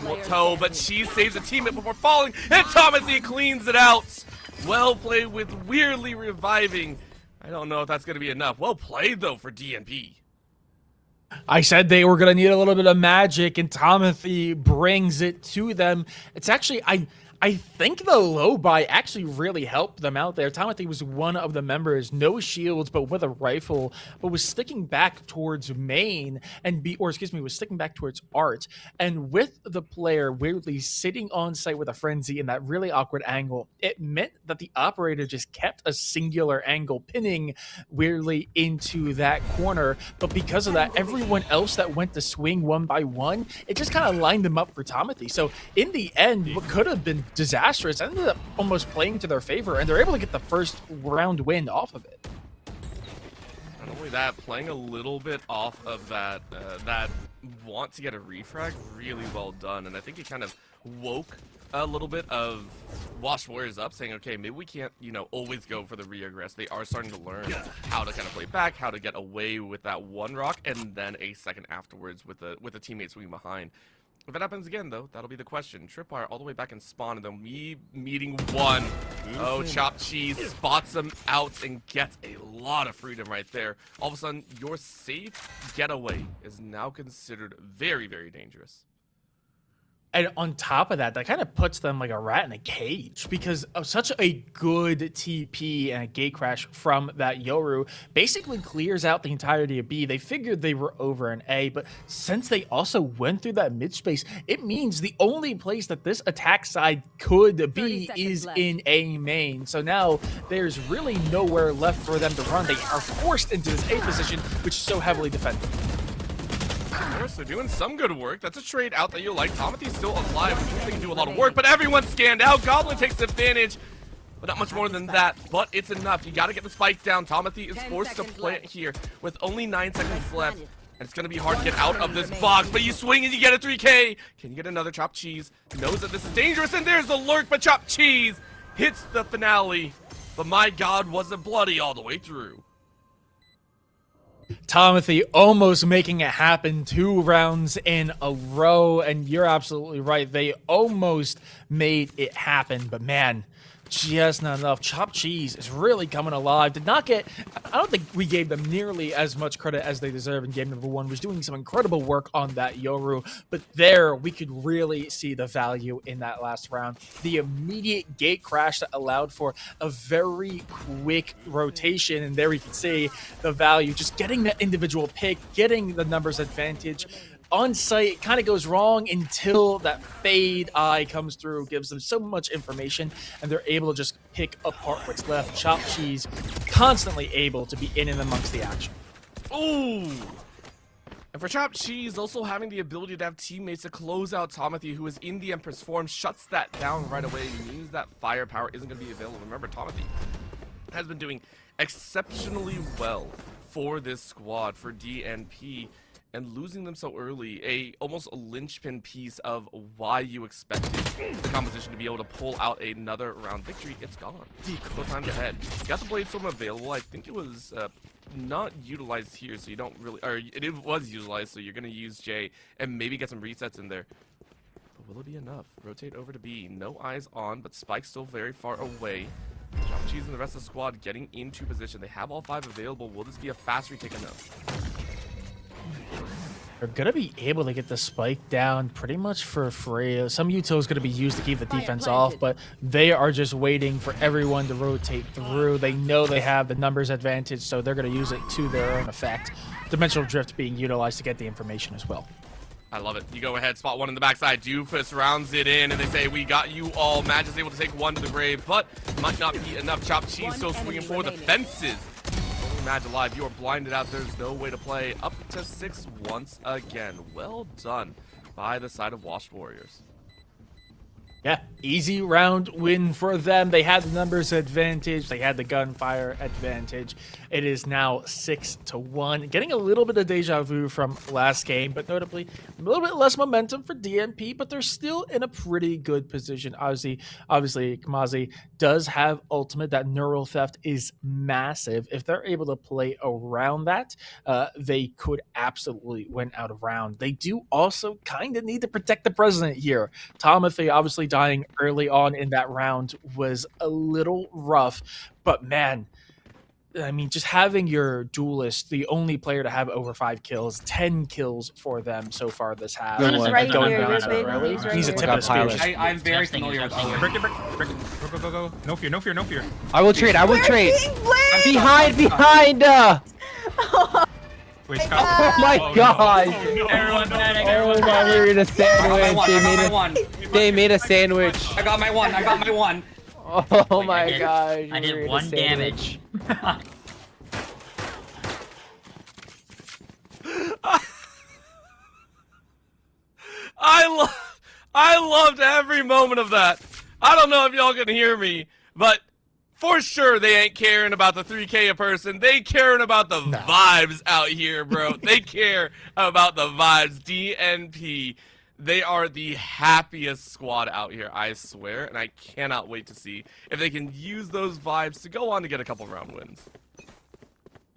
In tow, but she saves a teammate before falling, and Tomothy cleans it out. Well played with weirdly reviving. I don't know if that's going to be enough. Well played, though, for DNP. I said they were going to need a little bit of magic, and Tomothy brings it to them. It's actually, I think the low buy actually really helped them out there. Tomothy was one of the members, no shields, but with a rifle, but was sticking back towards main was sticking back towards art. And with the player weirdly sitting on site with a frenzy in that really awkward angle, it meant that the operator just kept a singular angle, pinning weirdly into that corner. But because of that, everyone else that went to swing one by one, it just kind of lined them up for Tomothy. So in the end, what could have been disastrous ended up almost playing to their favor, and they're able to get the first round win off of it. Not only that, playing a little bit off of that that want to get a refrag, really well done. And I think it kind of woke a little bit of Wash Warriors up, saying, okay, maybe we can't, you know, always go for the re-aggress. They are starting to learn how to kind of play back, how to get away with that one rock, and then a second afterwards with the teammates swinging behind. If it happens again, though, that'll be the question. Tripwire all the way back in spawn, and then we meeting one. Oh, Chop Cheese spots him out and gets a lot of freedom right there. All of a sudden, your safe getaway is now considered very, very dangerous. And on top of that, that kind of puts them like a rat in a cage, because of such a good TP and a gate crash from that Yoru basically clears out the entirety of B. They figured they were over in A, but since they also went through that mid space, it means the only place that this attack side could be is in A main. So now there's really nowhere left for them to run. They are forced into this A position, which is so heavily defended. They're doing some good work. That's a trade out that you like. Tomothy's still alive, which means they can do a lot of work, but everyone's scanned out. Goblin takes advantage, but not much more than that, but it's enough. You got to get the spike down. Tomothy is forced to plant here with only 9 seconds left, and it's going to be hard to get out of this box, but you swing and you get a 3K. Can you get another? Chop Cheese knows that this is dangerous, and there's a lurk, but Chop Cheese hits the finale, but my God, was it bloody all the way through. Timothy almost making it happen 2 rounds in a row, and you're absolutely right. They almost made it happen, but man, just not enough. Chopped Cheese is really coming alive. Did not get, I don't think we gave them nearly as much credit as they deserve in game number 1. Was doing some incredible work on that Yoru, but there we could really see the value in that last round. The immediate gate crash that allowed for a very quick rotation, and there we can see the value, just getting that individual pick, getting the numbers advantage. On site, it kind of goes wrong until that fade eye comes through, gives them so much information, and they're able to just pick apart what's left. Chopped Cheese constantly able to be in and amongst the action. Ooh! And for Chopped Cheese, also having the ability to have teammates to close out Timothy, who is in the Empress form, shuts that down right away. It means that firepower isn't going to be available. Remember, Timothy has been doing exceptionally well for this squad, for DNP. And losing them so early, almost a linchpin piece of why you expected the composition to be able to pull out another round victory, it's gone. No time to head. Got the Blade Storm available. I think it was not utilized here, so you don't really, or it was utilized, so you're going to use J and maybe get some resets in there. But will it be enough? Rotate over to B. No eyes on, but Spike's still very far away. Chopped Cheese and the rest of the squad getting into position. They have all 5 available. Will this be a fast retake enough? They're going to be able to get the spike down pretty much for free. Some util is going to be used to keep the defense off, but they are just waiting for everyone to rotate through. They know they have the numbers advantage, so they're going to use it to their own effect. Dimensional Drift being utilized to get the information as well. I love it. You go ahead, spot one in the backside. Doofus rounds it in, and they say, we got you all. Madge is able to take one to the grave, but might not be enough. Chopped Cheese still swinging for the fences. Madge alive, you are blinded out. There's no way to play. Up to 6 once again. Well done by the side of Washed Warriors. Yeah, easy round win for them. They had the numbers advantage. They had the gunfire advantage. It is now 6-1. Getting a little bit of deja vu from last game, but notably a little bit less momentum for DNP, but they're still in a pretty good position. Obviously, Kamazi does have ultimate. That neural theft is massive. If they're able to play around that, they could absolutely win out of round. They do also kind of need to protect the president here. Timothy obviously dying early on in that round was a little rough, but man, I mean, just having your duelist, the only player to have over 5 kills, 10 kills for them so far this half. He's right Going here, down this so baby, early. he's right He's a here. tip of the spear. I'm very familiar with Interesting. Break it, break it. Go, go, go, go. No fear, no fear, no fear. I will trade. I will trade. Being Behind. Wait, Scott. Oh my god. Everyone panic, Oh everyone my, panic. we're in a I got my sandwich. one. They made a sandwich. I got my one. I got my one. Oh Wait, my gosh. I we're did in a 1 sandwich. damage. I loved every moment of that. I don't know if y'all can hear me, but for sure they ain't caring about the 3K a person. They caring about the vibes out here, bro. They care about the vibes. DNP, they are the happiest squad out here, I swear, and I cannot wait to see if they can use those vibes to go on to get a couple round wins.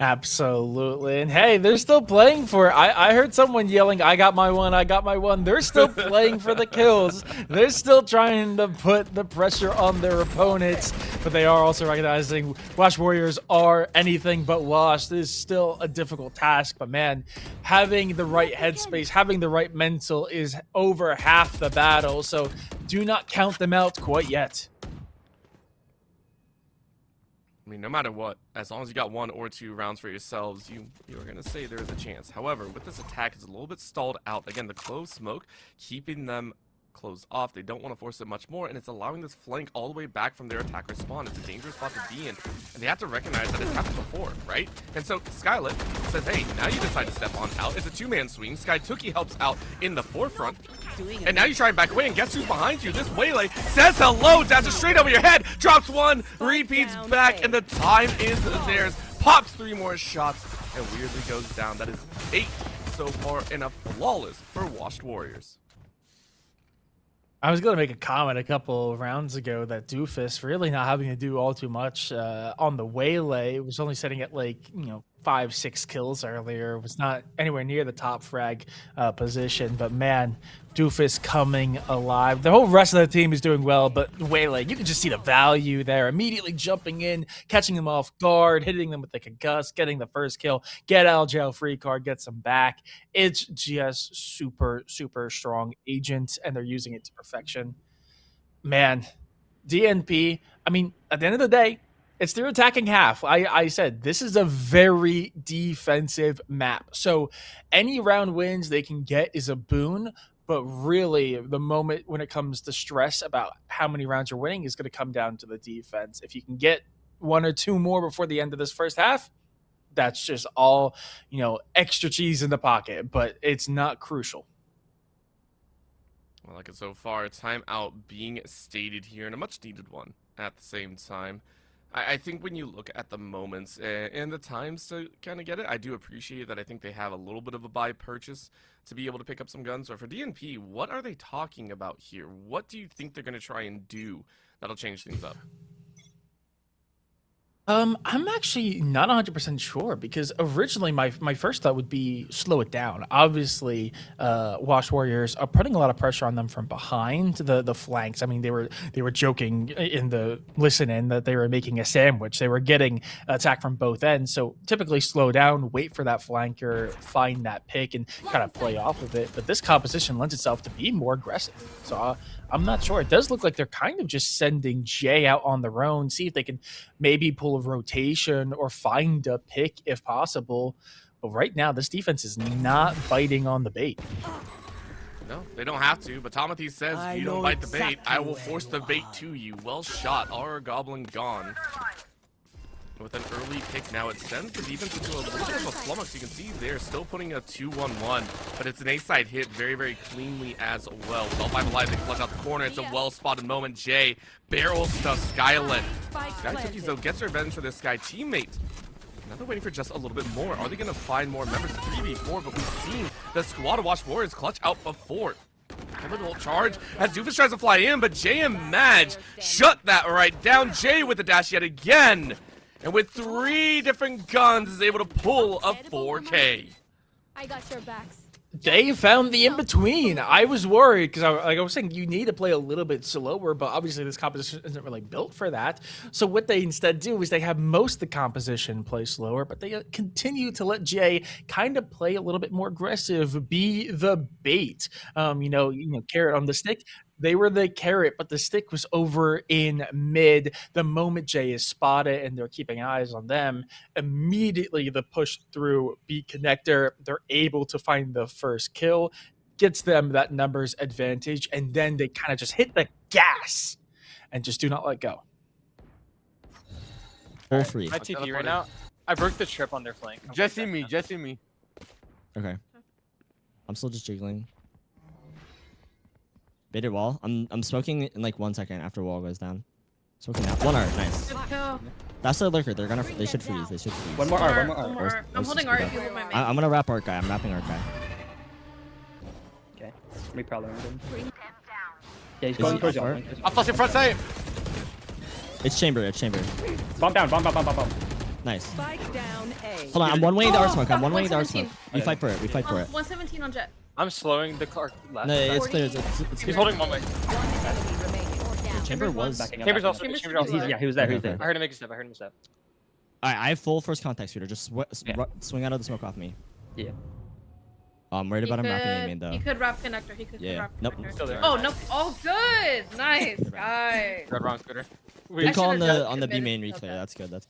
Absolutely. And hey, they're still playing for it. I heard someone yelling, I got my one, I got my one. They're still playing for the kills. They're still trying to put the pressure on their opponents, but they are also recognizing Washed Warriors are anything but washed. This is still a difficult task, but man, having the right headspace, having the right mental is over half the battle, so do not count them out quite yet. I mean, no matter what, as long as you got 1 or 2 rounds for yourselves, you are going to say there is a chance. However, with this attack, it's a little bit stalled out. Again, the closed smoke, keeping them closed off. They don't want to force it much more, and it's allowing this flank all the way back from their attacker spawn. It's a dangerous spot to be in, and they have to recognize that it's happened before, right? And so Skylit says, hey, now you decide to step on out. It's a 2-man swing. SkyTookie helps out in the forefront. And now you try and back away, and guess who's behind you? This Waylay says hello, dashes straight over your head, drops 1, repeats back, and the time is theirs. Pops 3 more shots, and weirdly goes down. That is 8 so far, and a flawless for Washed Warriors. I was going to make a comment a couple of rounds ago that Doofus really not having to do all too much on the Waylay. It was only setting at like, 5-6 kills earlier. Was not anywhere near the top frag position, but man, Doofus coming alive. The whole rest of the team is doing well, but Waylay, you can just see the value there. Immediately jumping in, catching them off guard, hitting them with the concuss, getting the first kill, get out of jail free card, gets them back. It's just super, super strong agent, and they're using it to perfection. Man, DNP, I mean, at the end of the day, it's their attacking half. I said this is a very defensive map. So any round wins they can get is a boon. But really, the moment when it comes to stress about how many rounds you're winning is going to come down to the defense. If you can get 1 or 2 more before the end of this first half, that's just all, extra cheese in the pocket. But it's not crucial. I like it so far. Timeout being stated here, and a much needed one at the same time. I think when you look at the moments and the times to kind of get it, I do appreciate that. I think they have a little bit of a buy purchase to be able to pick up some guns. So for DNP, what are they talking about here? What do you think they're going to try and do that'll change things up? I'm actually not 100% sure, because originally my first thought would be slow it down. Obviously, Wash Warriors are putting a lot of pressure on them from behind the flanks. I mean, they were joking in the listen-in that they were making a sandwich. They were getting attacked from both ends. So typically slow down, wait for that flanker, find that pick, and kind of play off of it. But this composition lends itself to be more aggressive. So I'm not sure. It does look like they're kind of just sending Jay out on their own, see if they can maybe pull a rotation or find a pick if possible. But right now, this defense is not biting on the bait. No, they don't have to, but Tomothy says, if you don't bite the bait, I will force the bait to you. Well shot. Our Goblin gone. With an early pick now, it sends the defense into a little bit of a flummox. You can see they're still putting a 2-1-1, but it's an A-side hit very, very cleanly as well. With all 5 alive, they clutch out the corner. It's a well-spotted moment. Jay barrels to Skylet. Sky Cookies, though, gets revenge for this Sky teammate. Now they're waiting for just a little bit more. Are they going to find more members? 3v4, but we've seen the squad of Wash Warriors clutch out before. A little charge as Doofus tries to fly in, but Jay and Madge shut that right down. Jay with the dash yet again. And with 3 different guns is able to pull a 4K. I got your backs. They found the in-between. I was worried because, like I was saying, you need to play a little bit slower, but obviously this composition isn't really built for that. So what they instead do is they have most of the composition play slower, but they continue to let Jay kind of play a little bit more aggressive, be the bait. Carrot on the stick. They were the carrot, but the stick was over in mid. The moment Jay is spotted and they're keeping eyes on them, immediately the push through beat connector, they're able to find the first kill, gets them that numbers advantage, and then they kind of just hit the gas and just do not let go. Full free. My TP right now. I broke the trip on their flank. Just see me. Okay. I'm still just jiggling. Baited wall. I'm smoking in like 1 second after wall goes down. Smoking now. 1 art, nice. That's the lurker. They should freeze. They should freeze. One more art. I'm holding art if you hold my main. I'm gonna wrap art guy. I'm wrapping art guy. Okay. We probably him. Yeah, he's going towards you. I'm flashing front side. It's chamber. Bomb down. Nice. Spike down A. Hold on. I'm one way into art smoke. 117. We fight for it. 117 on Jet. I'm slowing the car left. No, it's clear. He's holding 1 way. Chamber was. Chamber's also. Chamber's Chamber's also. Yeah, he was there. Okay. I heard him make a step. Alright, I have full first contact shooter. Just swing out of the smoke off me. Yeah. I'm worried about him wrapping A main though. He could wrap connector. He could Yeah. wrap Nope. connector. Still there. Oh, no. Oh, good. Nice, guys. Red wrong scooter. Good call on should've the just B main committed reclear. to That's good. That's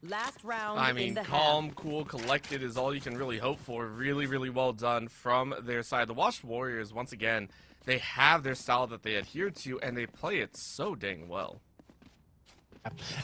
Last round. I mean, calm, cool, collected is all you can really hope for. Really, really well done from their side. The Wash Warriors, once again, they have their style that they adhere to, and they play it so dang well.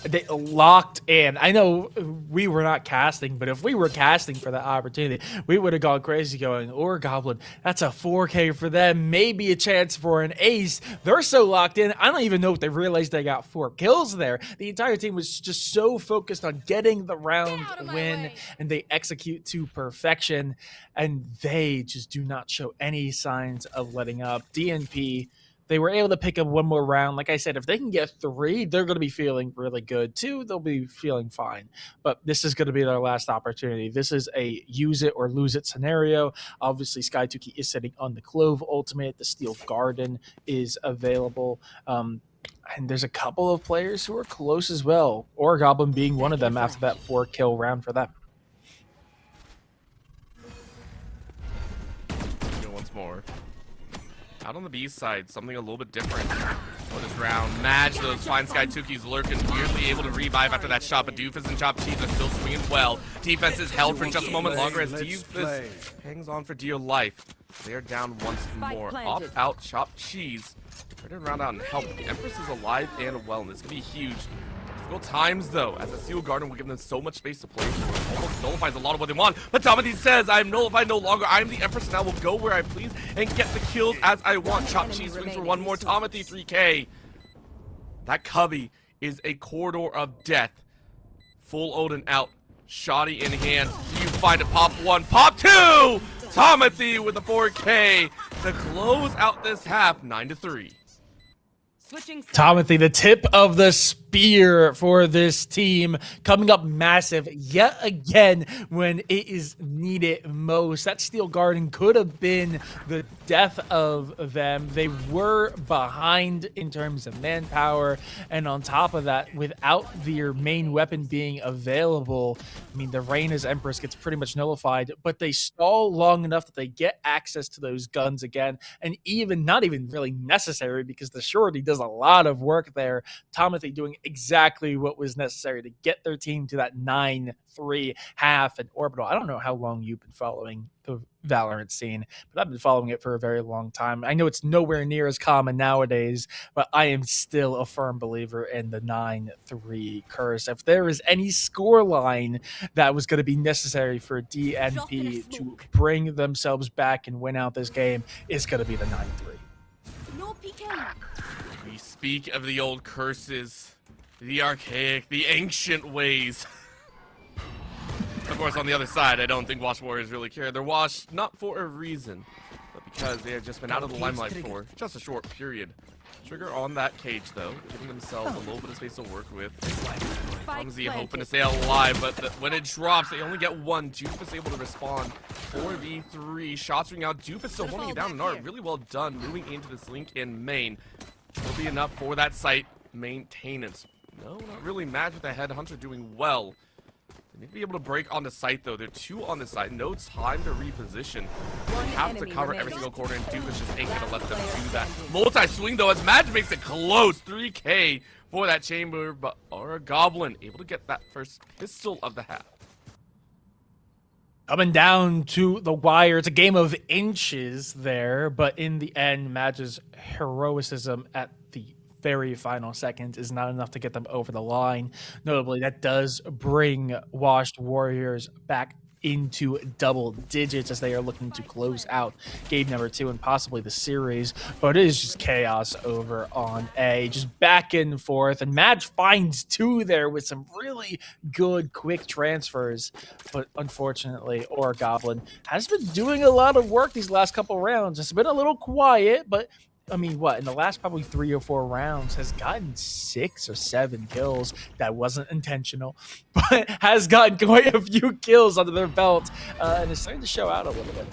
They locked in. I know we were not casting, but if we were casting for that opportunity, we would have gone crazy going, Ohgawdevents, that's a 4K for them, maybe a chance for an ace. They're so locked in, I don't even know if they realized they got 4 kills there. The entire team was just so focused on getting the round win, and they execute to perfection, and they just do not show any signs of letting up. DNP they were able to pick up one more round. Like I said, if they can get 3, they're going to be feeling really good. 2, they'll be feeling fine. But this is going to be their last opportunity. This is a use it or lose it scenario. Obviously, Skytuki is sitting on the Clove ultimate. The Steel Garden is available. And there's a couple of players who are close as well. Ohgawdevents being one of them after that 4-kill round for them. Once more. Out on the B side, something a little bit different for this round. Madge, those fine Skytukis lurking, weirdly able to revive after that shot, but Doofus and Chop Cheese are still swinging well. Defense is held for just a moment longer as Doofus hangs on for dear life. They are down once more. Opt out, Chop Cheese. Turn it around out and help. The Empress is alive and well, and this can be huge. Difficult times, though, as the Steel Garden will give them so much space to play for. Almost nullifies a lot of what they want. But Tomati says, I'm nullified no longer. I'm the Empress, and I will go where I please and get the kills as I want. Chop Cheese swings for one more. Tomati 3K. That Cubby is a corridor of death. Full Odin out. Shoddy in hand. Do you find it? Pop 1, pop 2! Tomati with the 4K to close out this half, 9-3. Tomati, the tip of the spear for this team, coming up massive yet again when it is needed most. That Steel Garden could have been the death of them. They were behind in terms of manpower, and on top of that, without their main weapon being available, I mean, the Reyna's Empress gets pretty much nullified, but they stall long enough that they get access to those guns again, and not even really necessary because the Surety does a lot of work there. Tomati doing exactly what was necessary to get their team to that 9-3 half and Orbital. I don't know how long you've been following the Valorant scene, but I've been following it for a very long time. I know it's nowhere near as common nowadays, but I am still a firm believer in the 9-3 curse. If there is any scoreline that was going to be necessary for DNP to bring themselves back and win out this game, it's going to be the 9-3. No peeking. We speak of the old curses, the archaic, the ancient ways. Of course, on the other side, I don't think Wash Warriors really care. They're washed not for a reason, but because they have just been out of the limelight for just a short period. Trigger on that cage, though, giving themselves a little bit of space to work with. Clumsy hoping to stay alive, but when it drops, they only get 1. Doofus able to respond. 4v3. Shots ring out. Doofus still holding it down. And Art really well done moving into this link in main. Will be enough for that site maintenance. No, not really. Match with the Headhunter doing well. They need to be able to break on the site, though. They're 2 on the site. No time to reposition. They have to cover every single corner, and Doofus just ain't gonna let them do that. Multi-swing, though, as Madge makes it close. 3K for that chamber, but Ohgawdevents able to get that first pistol of the half. Coming down to the wire. It's a game of inches there, but in the end, Madge's heroicism at the very final seconds is not enough to get them over the line. Notably, that does bring Washed Warriors back into double digits as they are looking to close out game number 2 and possibly the series. But it is just chaos over on A, just back and forth, and Madge finds 2 there with some really good quick transfers. But unfortunately, Ohgawdevents has been doing a lot of work these last couple rounds. It's been a little quiet, but I mean, in the last probably 3 or 4 rounds has gotten 6 or 7 kills. That wasn't intentional, but has gotten quite a few kills under their belt, and it's starting to show out a little bit.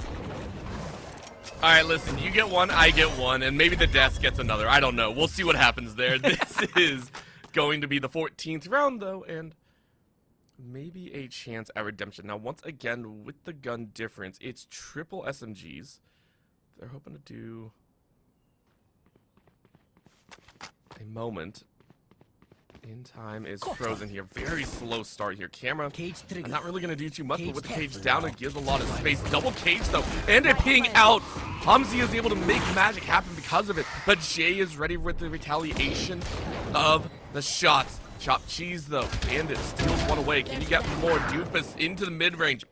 All right, listen, you get 1, I get 1, and maybe the Death gets another. I don't know. We'll see what happens there. This is going to be the 14th round, though, and maybe a chance at redemption. Now, once again, with the gun difference, it's triple SMGs. They're hoping to do a moment in time is frozen here. Very slow start here. Camera, I'm not really going to do too much, but with the cage down, it gives a lot of space. Double cage, though, and it ping out. Hamzi is able to make magic happen because of it, but Jay is ready with the retaliation of the shots. Chop Cheese, though, and it steals 1 away. Can you get more? Doofus into the mid-range.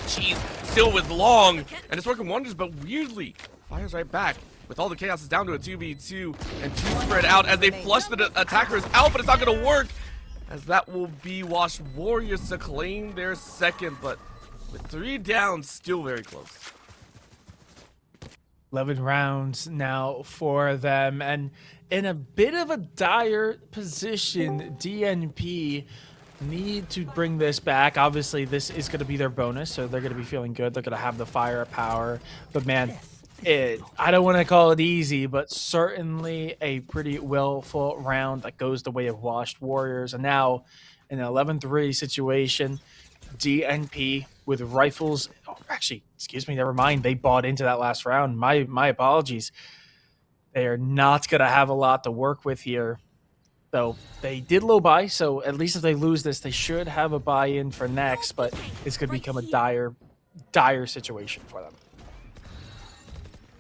Cheese still with long, and it's working wonders, but weirdly fires right back. With all the chaos, it's down to a 2v2 and 2 spread out as they flush the attackers out, but it's not going to work, as that will be Wash Warriors to claim their second, but with 3 down, still very close. 11 rounds now for them, and in a bit of a dire position, DNP need to bring this back. Obviously, this is going to be their bonus, so they're going to be feeling good. They're going to have the firepower, but man, I don't want to call it easy, but certainly a pretty willful round that goes the way of Washed Warriors. And now, in an 11-3 situation, DNP with rifles. Oh, actually, excuse me, never mind. They bought into that last round. My apologies. They are not going to have a lot to work with here. Though they did low buy, so at least if they lose this, they should have a buy-in for next, but it's going to become a dire situation for them.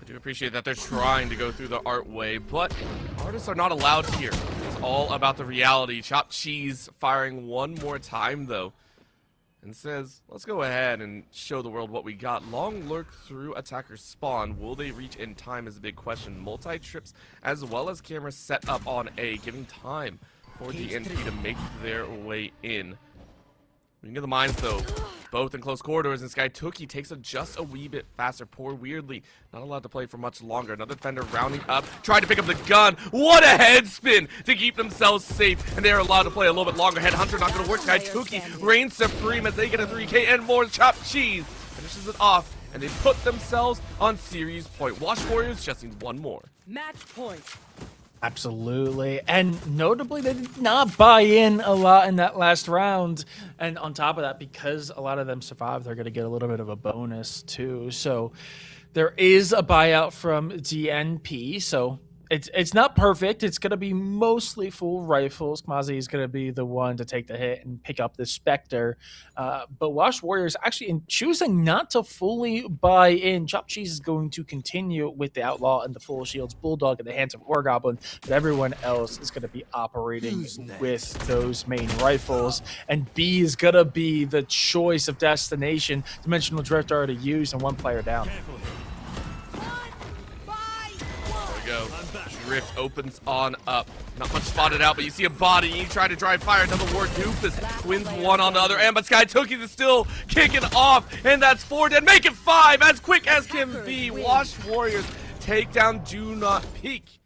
I do appreciate that they're trying to go through the art way, but artists are not allowed here. It's all about the reality. Chopped Cheese firing one more time, though, and says, let's go ahead and show the world what we got. Long lurk through attacker spawn. Will they reach in time is a big question. Multi-trips as well as cameras set up on A, giving time for DNP to make their way in. We can get the mines, though. Both in close corridors, and Skytookie takes it just a wee bit faster. Poor Weirdly, not allowed to play for much longer. Another defender rounding up, trying to pick up the gun. What a head spin to keep themselves safe, and they're allowed to play a little bit longer. Headhunter not going to work. Skytookie reigns supreme as they get a 3K and more. Chopped Cheese finishes it off, and they put themselves on series point. Washed Warriors just need one more. Match point. Absolutely. And notably, they did not buy in a lot in that last round. And on top of that, because a lot of them survived, they're going to get a little bit of a bonus too. So there is a buyout from DNP. So it's not perfect. It's going to be mostly full rifles. Kamazi is going to be the one to take the hit and pick up the Spectre. But Washed Warriors actually in choosing not to fully buy in. Chopped Cheese is going to continue with the Outlaw and the Full Shields Bulldog in the hands of Ohgawdevents, but everyone else is going to be operating with those main rifles. And B is going to be the choice of destination. Dimensional Drift already used and one player down. Go. Drift opens on up. Not much spotted out, but you see a body. You try to drive fire. It doesn't work. Doofus wins one on the other end, but Skytookie is still kicking off, and that's 4 dead. Make it 5 as quick as can be. Washed Warriors take down Do Not Peek.